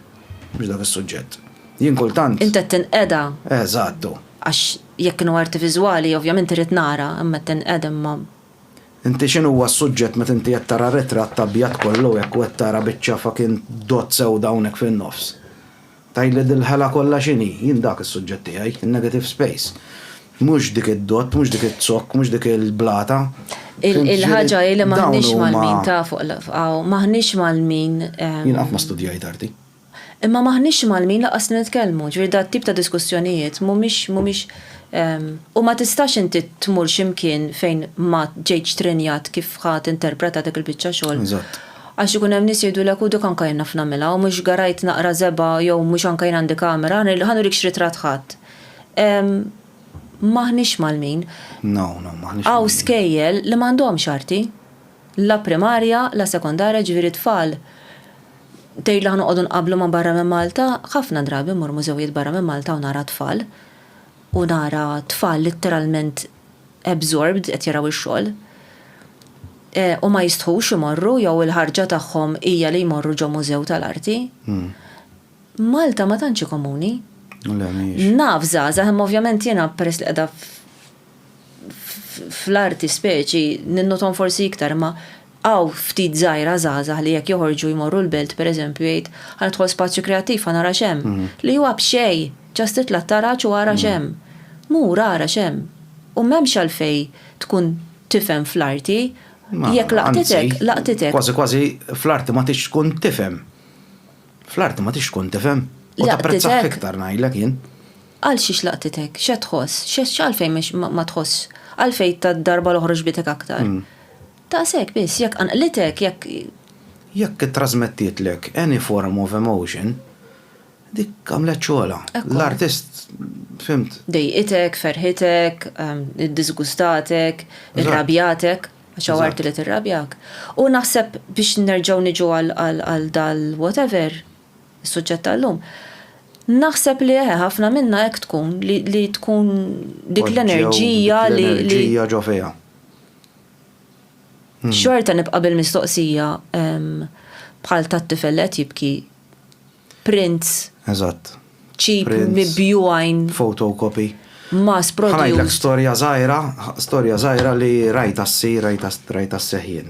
Mhux dak is-suġġett. Jien kultant. Inta tinqeda. Eżattu. Għax jekk kienu arti viżwali, ovvjament irid nara, imma tinqeda ma. Inti x'inhu huwa s-suġġett meta inti qed tara ritratt ta' abjad kollu jekk qed tara biċċa fucking dot sewda hawnhekk fin-nofs. Tajli dil-ħela kollha x'inhi, jien dak is-suġġett tiegħi, in-negative space. Mhux dik id-dot, mhux dik it-zokk, mhux dik il-blata. Il-ħaġa li maħniex mal-min ta' fuq maħniex mal-min. Jien qatt ma studjajt arti. Imma maħniex mal-min laqas nitkellmu, ġifieri dat tip ta' diskussjonijiet mhumiex u ma tistax inti tmur x'imkien fejn ma ġejtx trenjat kif ħadd interpreta dik il-biċċa xogħol. Eżatt. Għax ikun hemm nies jgħidulek u dik anke jien naf nagħmilha u mhux garajt naqra żeba jew mhux anke jien għandi kamera, ħanurik x'ritratt ħadd. Maħniex mal-min. No, maħniex. Għaw skejjel li m'għandhomx arti. La primarja, la sekondarja ġifieri tfal. Tgħidli ħanoqogħdu nqablu ma' barra minn Malta, ħafna drabi mmur mużewijiet barra minn Malta u nara tfal. U nara tfal literalment absorbed qed jaraw ix-xogħol. U ma jistħux imorru jew il-ħarġa tagħhom hija li jmorru ġo mużew tal-arti. Malta ma tantx komuni. Naf żgħażagħ imma ovvjament jiena peress li qiegħda fl-arti speċi ninnotom forsi iktar ma għaw ftit żgħira żgħażagħ li jekk joħorġu jmorru l-belt pereżempju jgħid ħanidħol spazju kreattiv ħanara xemm. Li huwa b'xejn ġast titla' taraġ u ara xemm. Mur ara xemm. U m'hemmx għalfej tkun tifhem fl-arti. Jekk laqtitek. Kważi fl-arti ma tix tkun tifhem. Fl-arti ma tix tkun tifhem. U tapprezzah iktar ngħidlek jien. Għal xiex laqtitek, xe tħoss, għalfej ma tħoss, għalfej ta' darba l-oħroġ bitek aktar. Ta' sek bis, jekk anqlitek, jekk trasmettietlek any form of emotion, dik għamlet xogħla. L-artist, fimt. Dejqitek, ferħitek, disgustatek, irrabjatek, għax għarti li tirrabjak. U naħseb biex nerġgħu niġu għal dal-whatever, is-suġġett tal-lum. Naħseb li ħafna minna hekk tkun li tkun dik l-enerġija li. L-enerġija ġo fejha. Xorta nibqa' bil-mistoqsija bħal tat-tifel qed jibki prints. Eżatt. Cheap mibjuajn. Photocopy. Mass produced. Ħanajdlek storja żgħira li rajta s-seħjien.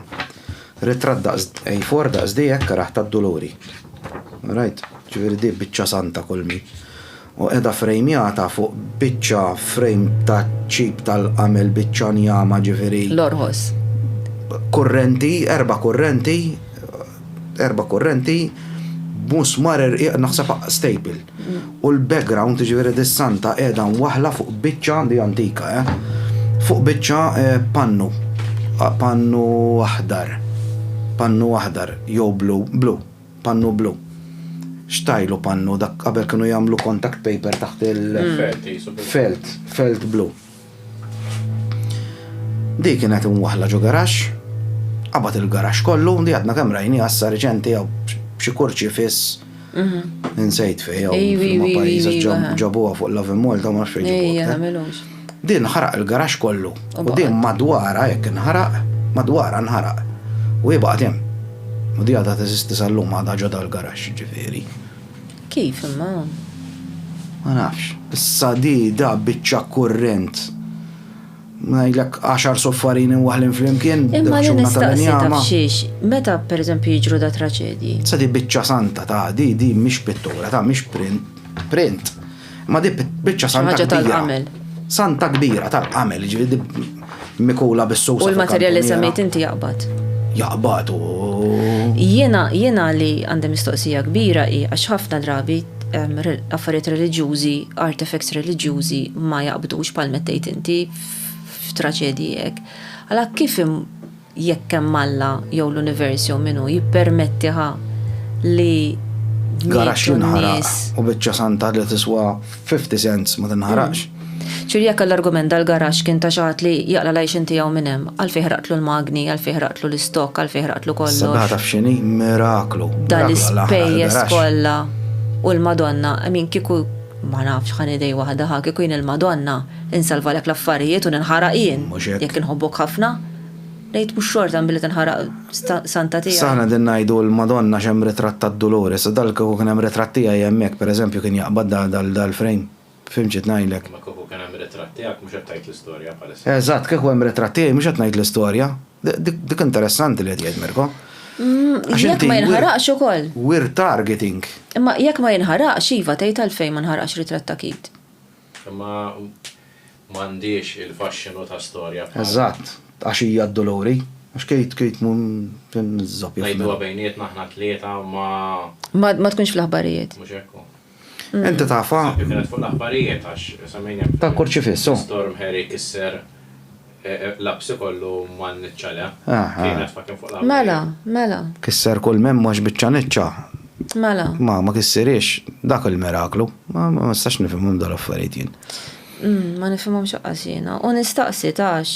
Ritratt daqs A4 daqs dijek karaħ tad-Duluri. Right, ġifieri di biċċa santa kolmi. U qiegħda frejmjata fuq biċċa frame ta' ċip tal-qamel biċċa njama ġifieri. L-orħos. Kurrenti, erba' kurrenti, musmar naħseb staple. U l-background ġifieri dis-santa qiegħda waħla fuq biċċa di antika, fuq biċċa pannu aħdar, jew blu, pannu blu. Xtajlu pannu dak qabel kienu jagħmlu contact paper taħt felt blu. Di kienet imwaħla ġo garax, qabad il-garax kollu, di għadna kemm rajni għassa reċenti jew xi kurċi fiss. Insejt fej jew pajjiża ġabuha fuq Love Malta ma nafx fejn. Din ħaraq il-garax kollu. U din madwara jekk inħaraq, madwara nħaraq. U jibqgħet hemm. U di għadha teżisti sal-lum għadha ġo dal-garax ġifieri. Kif imma? Ma nafx. Issa da biċċa kurrent. Ngħidlek 10 soffarini waħlin flimkien. Imma li nistaqsi taf xiex, meta pereżempju jiġru da traċedji. Sa di biċċa santa ta' di mhix pittura ta' mhix print. Ma di biċċa santa kbira. Santa kbira tal-qamel, ġifieri mikula bis-sowsa. U l-materjal li semmejt inti jaqbad. Jaqbad u. Jiena li għandi mistoqsija kbira għax ħafna drabi affarijiet reliġjużi, artifacts reliġjużi ma jaqbdux bħal mettejt inti f'traċedji hekk. Għala kif jekk hemm Alla jew l-univers jew minnu jippermettiha li garax jinħaraq u biċċa santa li tiswa 50 cents ma tinħaraqx. ċuri jekk l-argument dal-garax kien ta' xaħat li jaqla lajx inti jew minn hemm, għalfejn ħraqtlu l-magni, għalfejn ħraqtlu l-istokk, għalfejn ħraqtlu kollox. Sabaħ taf x'inhi miraklu. Dal-ispejjeż kollha u l-Madonna, kieku ma nafx ħan idej waħda kieku jien il-Madonna insalvalek l-affarijiet u ninħaraq jien. Jekk inħobbok ħafna, rejt mhux xorta billi tinħaraq santa tiegħek. Saħna din ngħidu l-Madonna x'hemm ritratt tad-Dolores, dal kieku kien hemm ritratt tiegħi hemmhekk pereżempju kien jaqbad dal-frame. Fimġiet ngħidlek. Ma kieku kien hemm ritratt tiegħek mhux qed tgħid l-istorja bħalissa. Eżatt, kieku hemm ritratt tiegħi mhux qed ngħid l-istorja. dik interessanti li qed Mirko. Jekk ma jinħaraqx ukoll. We're targeting. Imma jekk ma jinħaraqx iva tgħid għalfejn ma nħaraqx ritratt ta' Kid. Imma m'għandix il-faxxinu ta' storja. Eżatt, għax hija d-dolori. Għax Kate n-żoppja. Ngħiduha bejnietna aħna tlieta Ma tkunx fl-aħbarijiet. mhux hekk. Inti tafa. Kienet fuq l-aħbarijiet għax semmejna. Ta' kurċifissu. Storm Harry kisser labsi kollu man niċċale. Kienet fakin fuq l-aħbarijiet. Mela. Kisser kull memma x'biċċa niċċa. Mela. Ma kissiriex dak il-miraklu. Ma nistax nifhimhom dal-affarijiet jien. Ma nifhimhom xoqqas jiena. U nistaqsi tax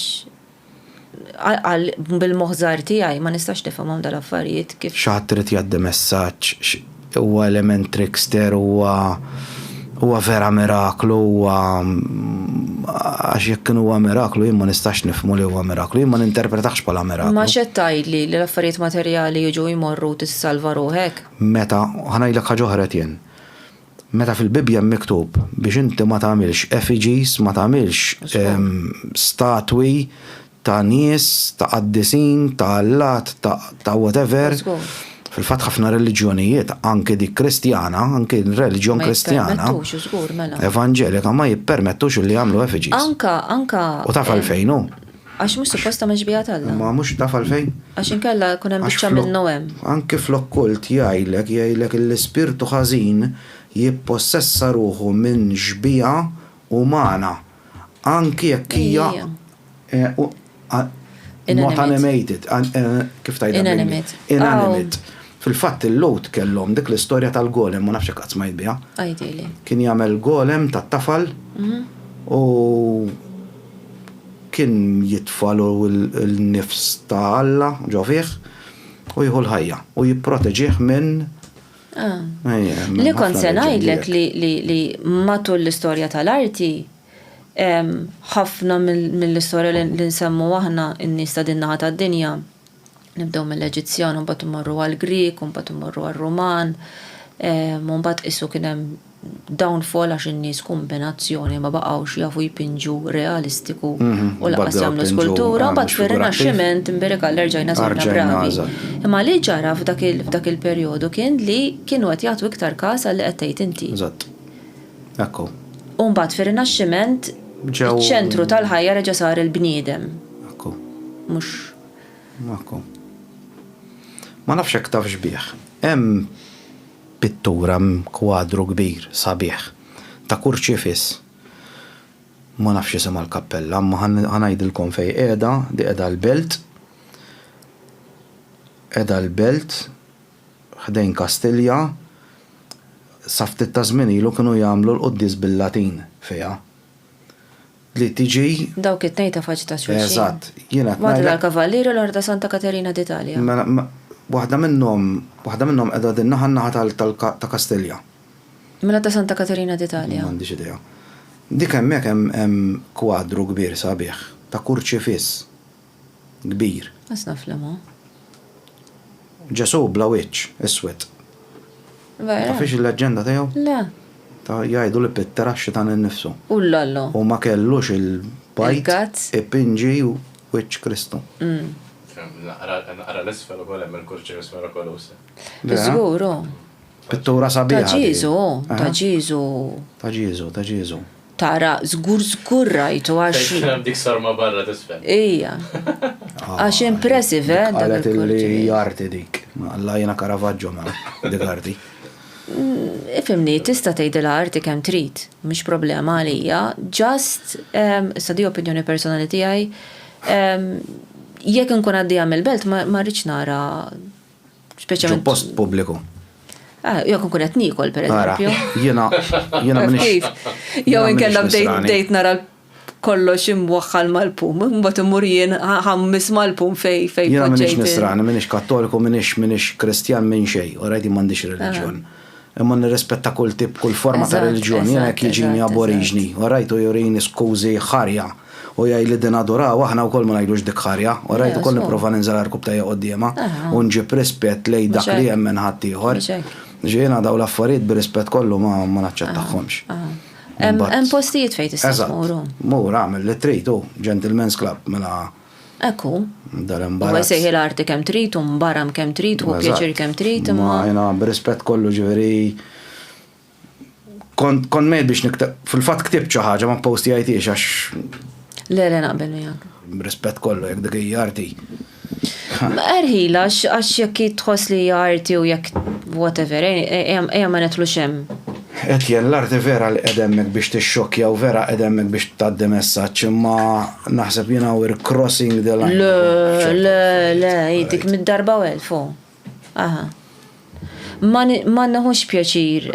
bil-moħżar tiegħi ma nistax nifhimhom dal-affarijiet kif. Xaħat trid jgħaddi messaġġ, huwa element trickster, huwa vera miraklu, għax jekk kien huwa miraklu jien ma nistax nifhmu li huwa miraklu, jien ma ninterpretax bħala miraklu. Ma x'qed tgħidli li l-affarijiet materjali jiġu jmorru tissalva ruħek? Meta ħanajlek ħaġa oħra jien. Meta fil-Bibja miktub biex inti ma tagħmilx effigies, ma tagħmilx statwi ta' nies, ta' qaddisin, ta' allat, ta' whatever. Fil-fatt ħafna reliġjonijiet, anke dik kristjana, anke reliġjon kristjana, evanġelika ma jippermettux li jagħmlu effigies. Anka. U taf għalfejn hu? Għax mhux supposta meġbija Alla. Ma mhux taf għalfejn? Għax inkella kun hemm biċċa minnu hemm. Anke fl-okkult jgħidlek l-ispirtu ħażin jippossessa ruħu minn ġbija umana. Anke jekk hija not animated, kif tajda? Inanimate. Fil-fatt il-Lot kellhom dik l-istorja tal-golem, ma nafx hekk ma jitbiha. Ideally. Kien jagħmel golem tat-tafal u kien jitfalu l-nifs ta' Alla ġo fih u jieħu l-ħajja u jipproteġih minn. Li kont se ngħidlek li matul l-istorja tal-arti ħafna mill-istorja li nsemmu aħna n-nies ta' din-naħa tad-dinja nibdew mill-Eġizzjan u mbagħad imorru għall-Grik u mbagħad imorru għar-Ruman u mbagħad issu kien hemm downfall għax in-nies kombinazzjoni ma baqgħux jafu jpinġu realistiku u laqas jagħmlu skultura u mbagħad fir-Rinaxximent imbirika l-erġajna sarna bravi. Imma li ġara f'dak il-perjodu kien li kienu qed jagħtu iktar każ għal li qed tgħid inti. Eżatt. Ekku. U mbagħad fir-Rinaxximent iċ-ċentru tal-ħajja reġa' sar il-bniedem. Ekku. Mhux. Ekku. Ma nafx hekk tafx bih. Hemm pittura kwadru kbir sabiħ ta' kurċifis. Ma nafx isimha l-kappella, ma ħanajdilkom fejn qiegħda, di qiegħda l-belt. Qiegħda l-belt ħdejn Kastilja saftit ta' żmien ilu kienu jagħmlu l-quddies bil-Latin fiha. Li tiġi. Dawk it-tnejn ta' faċ ta' xulxin. Eżatt. Jiena Waħda tal-Kavallieri u l-Orda Santa Katerina d'Italja. Waħda minnhom qiegħda din-naħa ta' Kastilja. Mela ta' Santa Katerina d'Italja. M'għandix idea. Dik hemmhekk hemm kwadru kbir sabiħ ta' kurċifis kbir. Asna flema. Ġesu bla wiċċ iswed. Vera. Tafix il-leġenda tiegħu? Le. Ta' jgħidu li Pittera xitan innifsu. Ullallo. U ma kellux il-bajt ipinġi u wiċċ Kristu. Naqra l-isfel u kolem il-kurċifis mirakolusi. Żguru. Pittura sabiħa. Ta' Ġiżu. Tara żgur rajtu għax. Dik sarma barra tisfel. Ija. Għax impressive Għalet li jarti dik. Alla jena Caravaggio ma dik arti. Ifimni, tista' tgħidilha arti kemm trid, mhix problema għalija, just sa di opinjoni personali tiegħi, jekk inkun għaddejja mill-belt ma rridx nara speċjalment post pubbliku. Jekk nkun qed nikol pereżempju. Jiena minix. Jew inkella bdejt nara kollox imwaħħal mal-pum, mbagħad imur jien ħammis mal-pum fej jiena minix nisrani, minix kattoliku, minix kristjan minn xejn, u rajdi m'għandix reliġjon. Imma nirrispetta kull tip, kull forma ta' reliġjon, jiena jekk jiġini aboriġni, u rajtu jurini skużi ħarja, u jgħid din adoraw aħna wkoll ma ngħidux dik ħarja, u rajtu ukoll nipprova ninżel arkub tajja qudiema, u nġib rispett lejn dak li hemm minn ħadd ieħor. Ġiena daw l-affarijiet bir-rispett kollu ma naċċettahomx. Hemm postijiet fejn tista' tmuru. Mur għamel li trid hu, Gentlemen's Club mela Ekku. Dal-imbarazz. U sejħi l-arti kem trid, u mbaram kem trid, u pjaċir kem trid, Ma jena, b'rispett kollu ġiveri. Kont mejl biex niktab, fil-fat ktib ħaġa ma posti għajtiex għax. Le, naqbel miegħek. B'rispett kollu, jek dik hija arti. Erħila, għax jekk tħoss li hija arti u jekk whatever, ejja ma netlu xem. Etjen, l-arti vera li edemmek biex t-xokja u vera edemmek biex t-taddi messaċ, imma naħseb jina we're crossing the line. Le, jidik mid-darba u elfu. Aha. Ma naħux pjaċir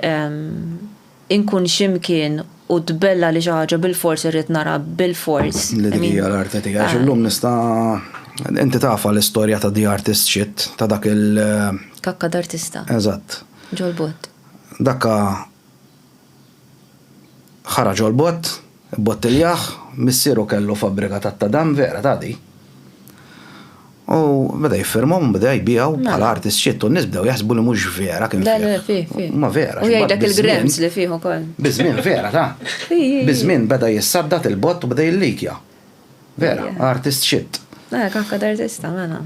inkun ximkien u tbella li ġaħġa bil-fors irrit nara bil-fors. Li dikija l-arti tija, xillum nista' inti tafa l-istoria ta' The Artist Shit, ta' dak Kakka d-artista. Eżatt. Ġolbot. Dakka ħara ġolbot, bottiljaħ, missieru kellu fabrika ta' tadam vera ta' di. U beda jiffirmom, beda jbijaw bħala Artist Shit, u n-nis bdew jaħsbu li mux vera kien fi. Ma vera. U jgħidak il-grams li fiħu kol. Bizmin vera ta' bizmin beda jissaddat il-bot u beda jillikja. Vera, Artist Shit. Kakka d-artista, mena.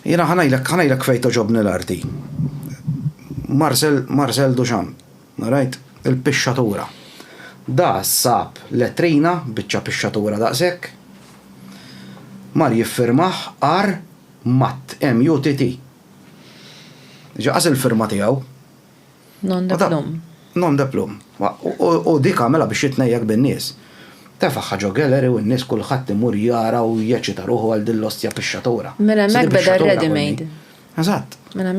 Jena ħanajlek fejta ġobni l-arti. Marcel Duchamp, rajt, il-pixxatura. Da sab letrina, biċċa pixxatura daqsek, mar jiffirmaħ ar mat, M-U-T-T. Ġaqas il-firma tijaw. Non-deplum. Non-deplum. U dik għamela biex jitnejjak bin-nies. Tefaħħa ġo gallery u n-nies kulħadd imur jara u jeċita ruħu għal dill-ostja pixxatura. Mela mek beda ready-made. Eżatt. Mela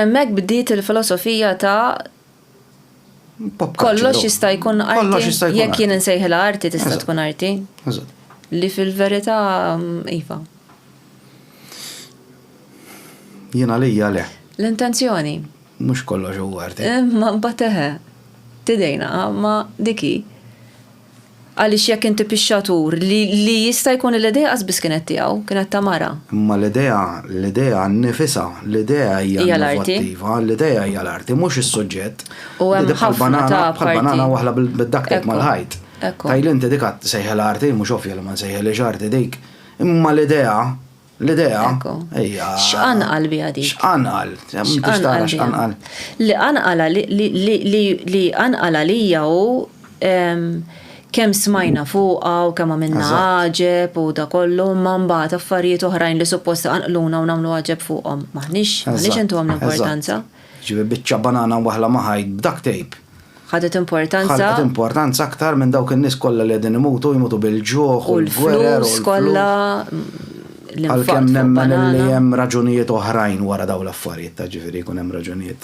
mek bdiet il-filosofija ta' kollox jista' jkun arti. Jekk jien nsejħilha arti tista' tkun arti. Eżatt. Li fil-verità iva. Jiena lija le. L-intenzjoni. Mhux kollox huwa arti. Ma bateħe. Tidejna, ma diki. Għalix jekk inti pixxatur li jista' jkun l-idea qasbis kienet tiegħu, kienet ta' mara. Ma l-idea nnifisha, l-idea hija innovattiva, l-idea hija l-arti, mhux is-suġġett. U hemm ħafna ta' bħal-banana waħla bid-daktek mal-ħajt. Tajl inti dik qed sejħel l-arti, mhux ovvja li ma nsejħelx arti dik. Imma l-idea hija. X'qanqal biha dik? X'qanqal? X'qanqal? Li anqala lija hu kemm smajna fuqha u kemm għamilna ħaġeb u da kollu ma mbagħad affarijiet oħrajn li suppost anqluna u nagħmlu ħaġeb fuqhom. Maħniex intu għamlu importanza. Ġibi biċċa banana waħla ma' ħajt b'duct tape. Ħadet importanza. Ħadet importanza aktar minn dawk in-nies kollha li qegħdin jmutu bil-ġuħ u l-flus kollha għalkemm nemmen li hemm raġunijiet oħrajn wara dawn l-affarijiet, ta' ġifieri jkun hemm raġunijiet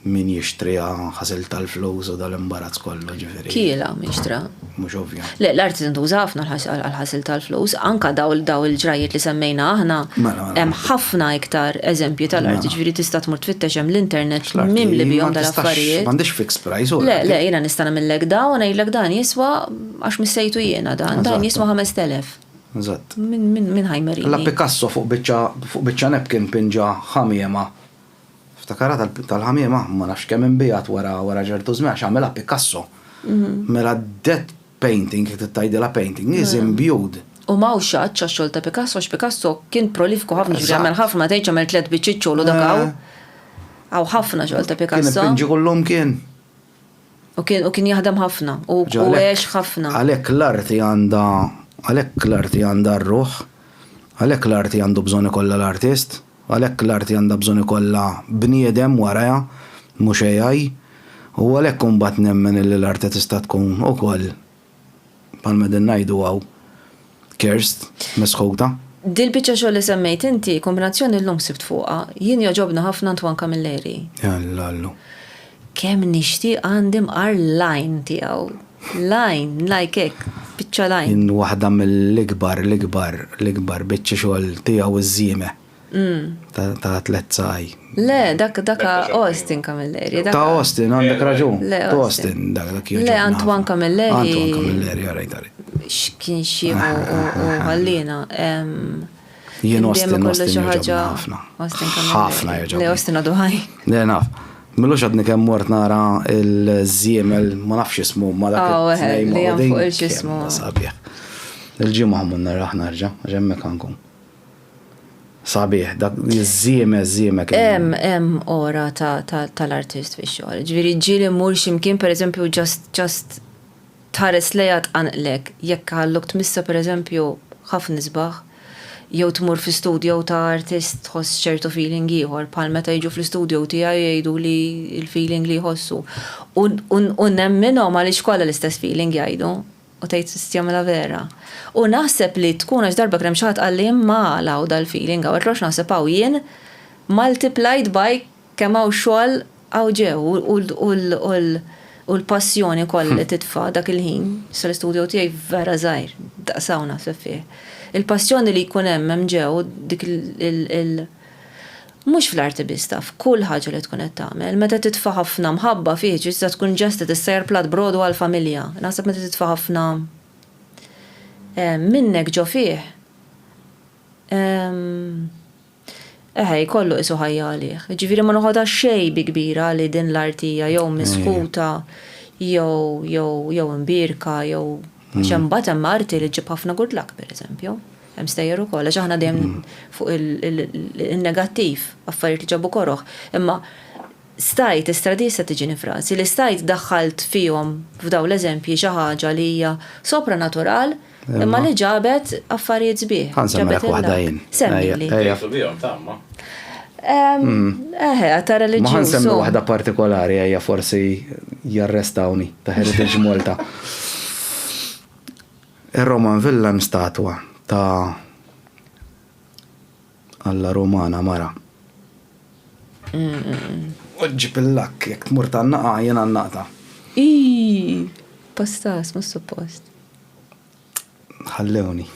min jixtrija ħasil tal-flus u dal-imbarazz kollu ġifieri. Kiela mixtra. Mhux ovvja. Le, l-arti tintuża ħafna għal-ħasil tal-flus, anka daw il-ġrajiet li semmejna aħna hemm ħafna iktar eżempji tal-arti, ġifieri tista' tmur tfittex hemm l-internet mimli bihom dal-affarijiet. M'għandix fixed price u. Le, jiena nista' nagħmilek dawn u ngħidlek dan jiswa għax missejtu jiena dan jiswa 5,000. Eżatt. Min ħajmerini. La Picasso fuq biċċa napkin pinġa ħamiema. Ftakara tal-ħamiema, ma nafx kemm inbijat wara ġertu żmien għax għamilha Picasso. Mela dead painting, tittajdi la painting, is imbued. U ma uxaċ xogħol ta' Picasso, Picasso kien prolifiku ħafna ġifieri għamel ħafna tgħid għamel 3 biċċiet xogħol u dakaw. Aw ħafna xogħol ta' Picasso. Kien pinġi kollhom kien. U kien jaħdem ħafna u għex ħafna. Għalhekk l-arti għandha r-ruħ, għalhekk l-arti għandu bżonn ikollha l-artist, għalhekk l-arti għandha bżonn ikollha bniedem warajha, mhux AI, u għalhekk imbagħad nemmen li l-arti tista' tkun ukoll bħalma din ngħidu hawn cursed, mesħuta. Dil-biċċa xogħol li semmejt inti kombinazzjoni llum sibt fuqha, jien jogħġobna ħafna Antoine Camilleri. Jallallu. Kemm nixtieq għandi mqar line tiegħu. Line, like hekk, biċċa line. Jien waħda mill-ikbar biċċa xogħol tiegħu iż-żieme. Ta' 3 saj. Le, dakka Austin Camilleri. Ta' Austin, għandek raġun. Ta' Austin, dak jogħġobna. Le, Antoine Camilleri. Antoine Camilleri, għarajt. X'kien xieħu u ħallina. Jien Austin ħafna. Ħafna jogħġobna. Le, Austin għadu ħaj. Le, naf. Millux għadni kemm mort nara il-żiemel, ma nafx ismu, ma dak li hemm fuq il-ġismu. Il-ġimgħa munna raħ narġa' ġemmek ankun. Sabiħ, dak jiżżieme kien. Hemm ora tal-artist fix-xogħol. Ġifieri ġieli mmur x'imkien pereżempju just tħares lejha tqanqlek jekk ħallok tmissa pereżempju ħafna isbaħ jew tmur fi studio ta' artist tħoss ċertu feeling ieħor bħal meta jiġu fl-istudio tiegħi jgħidu li l-feeling li jħossu. U nemminhom għaliex kollha l-istess feeling jgħidu u tgħid tistjamela vera. U naħseb li tkun għax darba kemm xi ħadd qal li ma dal-feeling għaw għatrox naħseb hawn jien multiplied by kemm hawn xogħol hawn ġew u l-passjoni kollha li titfa' dak il-ħin sal-istudio tiegħi vera żgħir daqsaw naħseb fih. Il-passjoni li jkun hemm ġew dik mhux fl-arti bista, f'kull ħaġa li tkun qed tagħmel, meta titfa' ħafna mħabba fih ġista tkun ġestet issejjer plat brodu għall-familja. Naħseb meta titfa' ħafna minnek ġo fih. Kollu isu ħajja għalih. Ġifieri ma noħodha xejn bi kbira li din l-artija jew miskuta jew imbirka jew xembat hemm arti li ġib ħafna good luck pereżempju. Hemm stejjer ukoll għax aħna dejjem fuq il-negattiv affarijiet li ġabu koroħ. Imma stajt istradissa tiġini frasi li stajt daħħalt fihom f'daw l-eżempji xi ħaġa li hija sopranatural imma li ġabet affarijiet sbieħ. Ġabet waħda jien. Semmili. Tara li Ma ħansemmi waħda partikolari hija forsi jarrestawni ta' Heritage Malta. Ir-Roman Villa statwa ta' Alla Romana mara. Oġġib il-lak, jek tmur ta' naqa jena naqta. Postas, mus suppost. Ħallewni.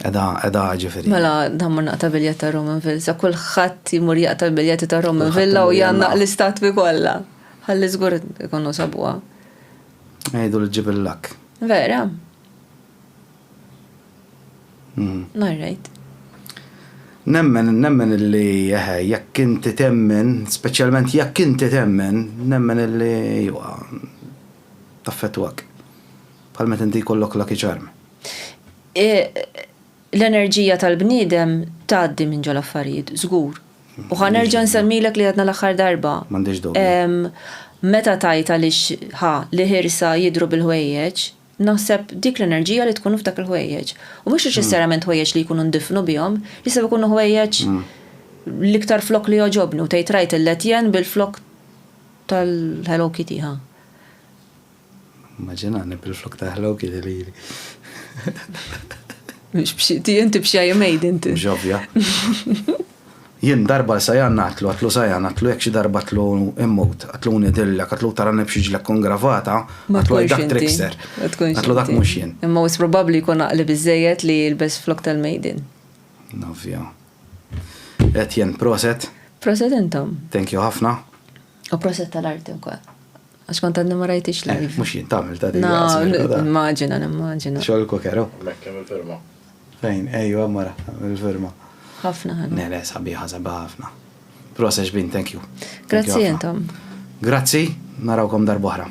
Edha ġifiri. Mela, dammur naqta biljet ta' Roman Villa. Sa' kull ħadd jimur jaqta biljet ta' Roman Villa u jannaq l-istatwi kollha. Ħalli żgur ikunu sabuha. Ejdu l-ġib il-lak. Vera? Right. Nemmen illi jekk inti temmen, speċjalment jekk inti temmen, nemmen illi taffetwak. Bħal meta inti jkollok lucky charm. L-enerġija tal-bniedem tgħaddi minn ġol affarijiet, żgur. U ħanerġa' nsemmilek li għadna l-aħħar darba. M'għandix dubju. Meta tajt għaliex li ħirsa jidru bil-ħwejjeġ, naħseb dik l-enerġija li tkun f'dak il-ħwejjeġ. U mhux neċessarjament ħwejjeġ li jkunu ndifnu bihom, jistgħu jkunu ħwejjeġ l-iktar flok li joġobnu tgħid rajt il-letjen bil-flok tal-Hello Kitty ha. Immaġinani bil-flok ta' Hello Kitty li. Inti b'xi made inti. Ġovja. Jien darba sajan natlu, għatlu jek xi darba għatlu immut, għatlu nidillek, għatlu tara nebxiġlek kon gravata, għatlu dak trickster. Għatlu dak mux jien. Imma it's probably kun aqli bizzejiet li l-best flok tal-maiden. Novja. Et jien proset. Proset intom. Thank you ħafna. U proset tal-arti wkoll. Għax kont għadni ma rajtix live. Mux jien tamil ta' immaġina. Xol kokeru. Mekkem il-firma. Fejn, ejju għamara, il-firma. ħafna ħana. Ne, sabiħa ħafna. Proset bin, thank you. Grazzi jentom. Grazzi, narawkom darbohra.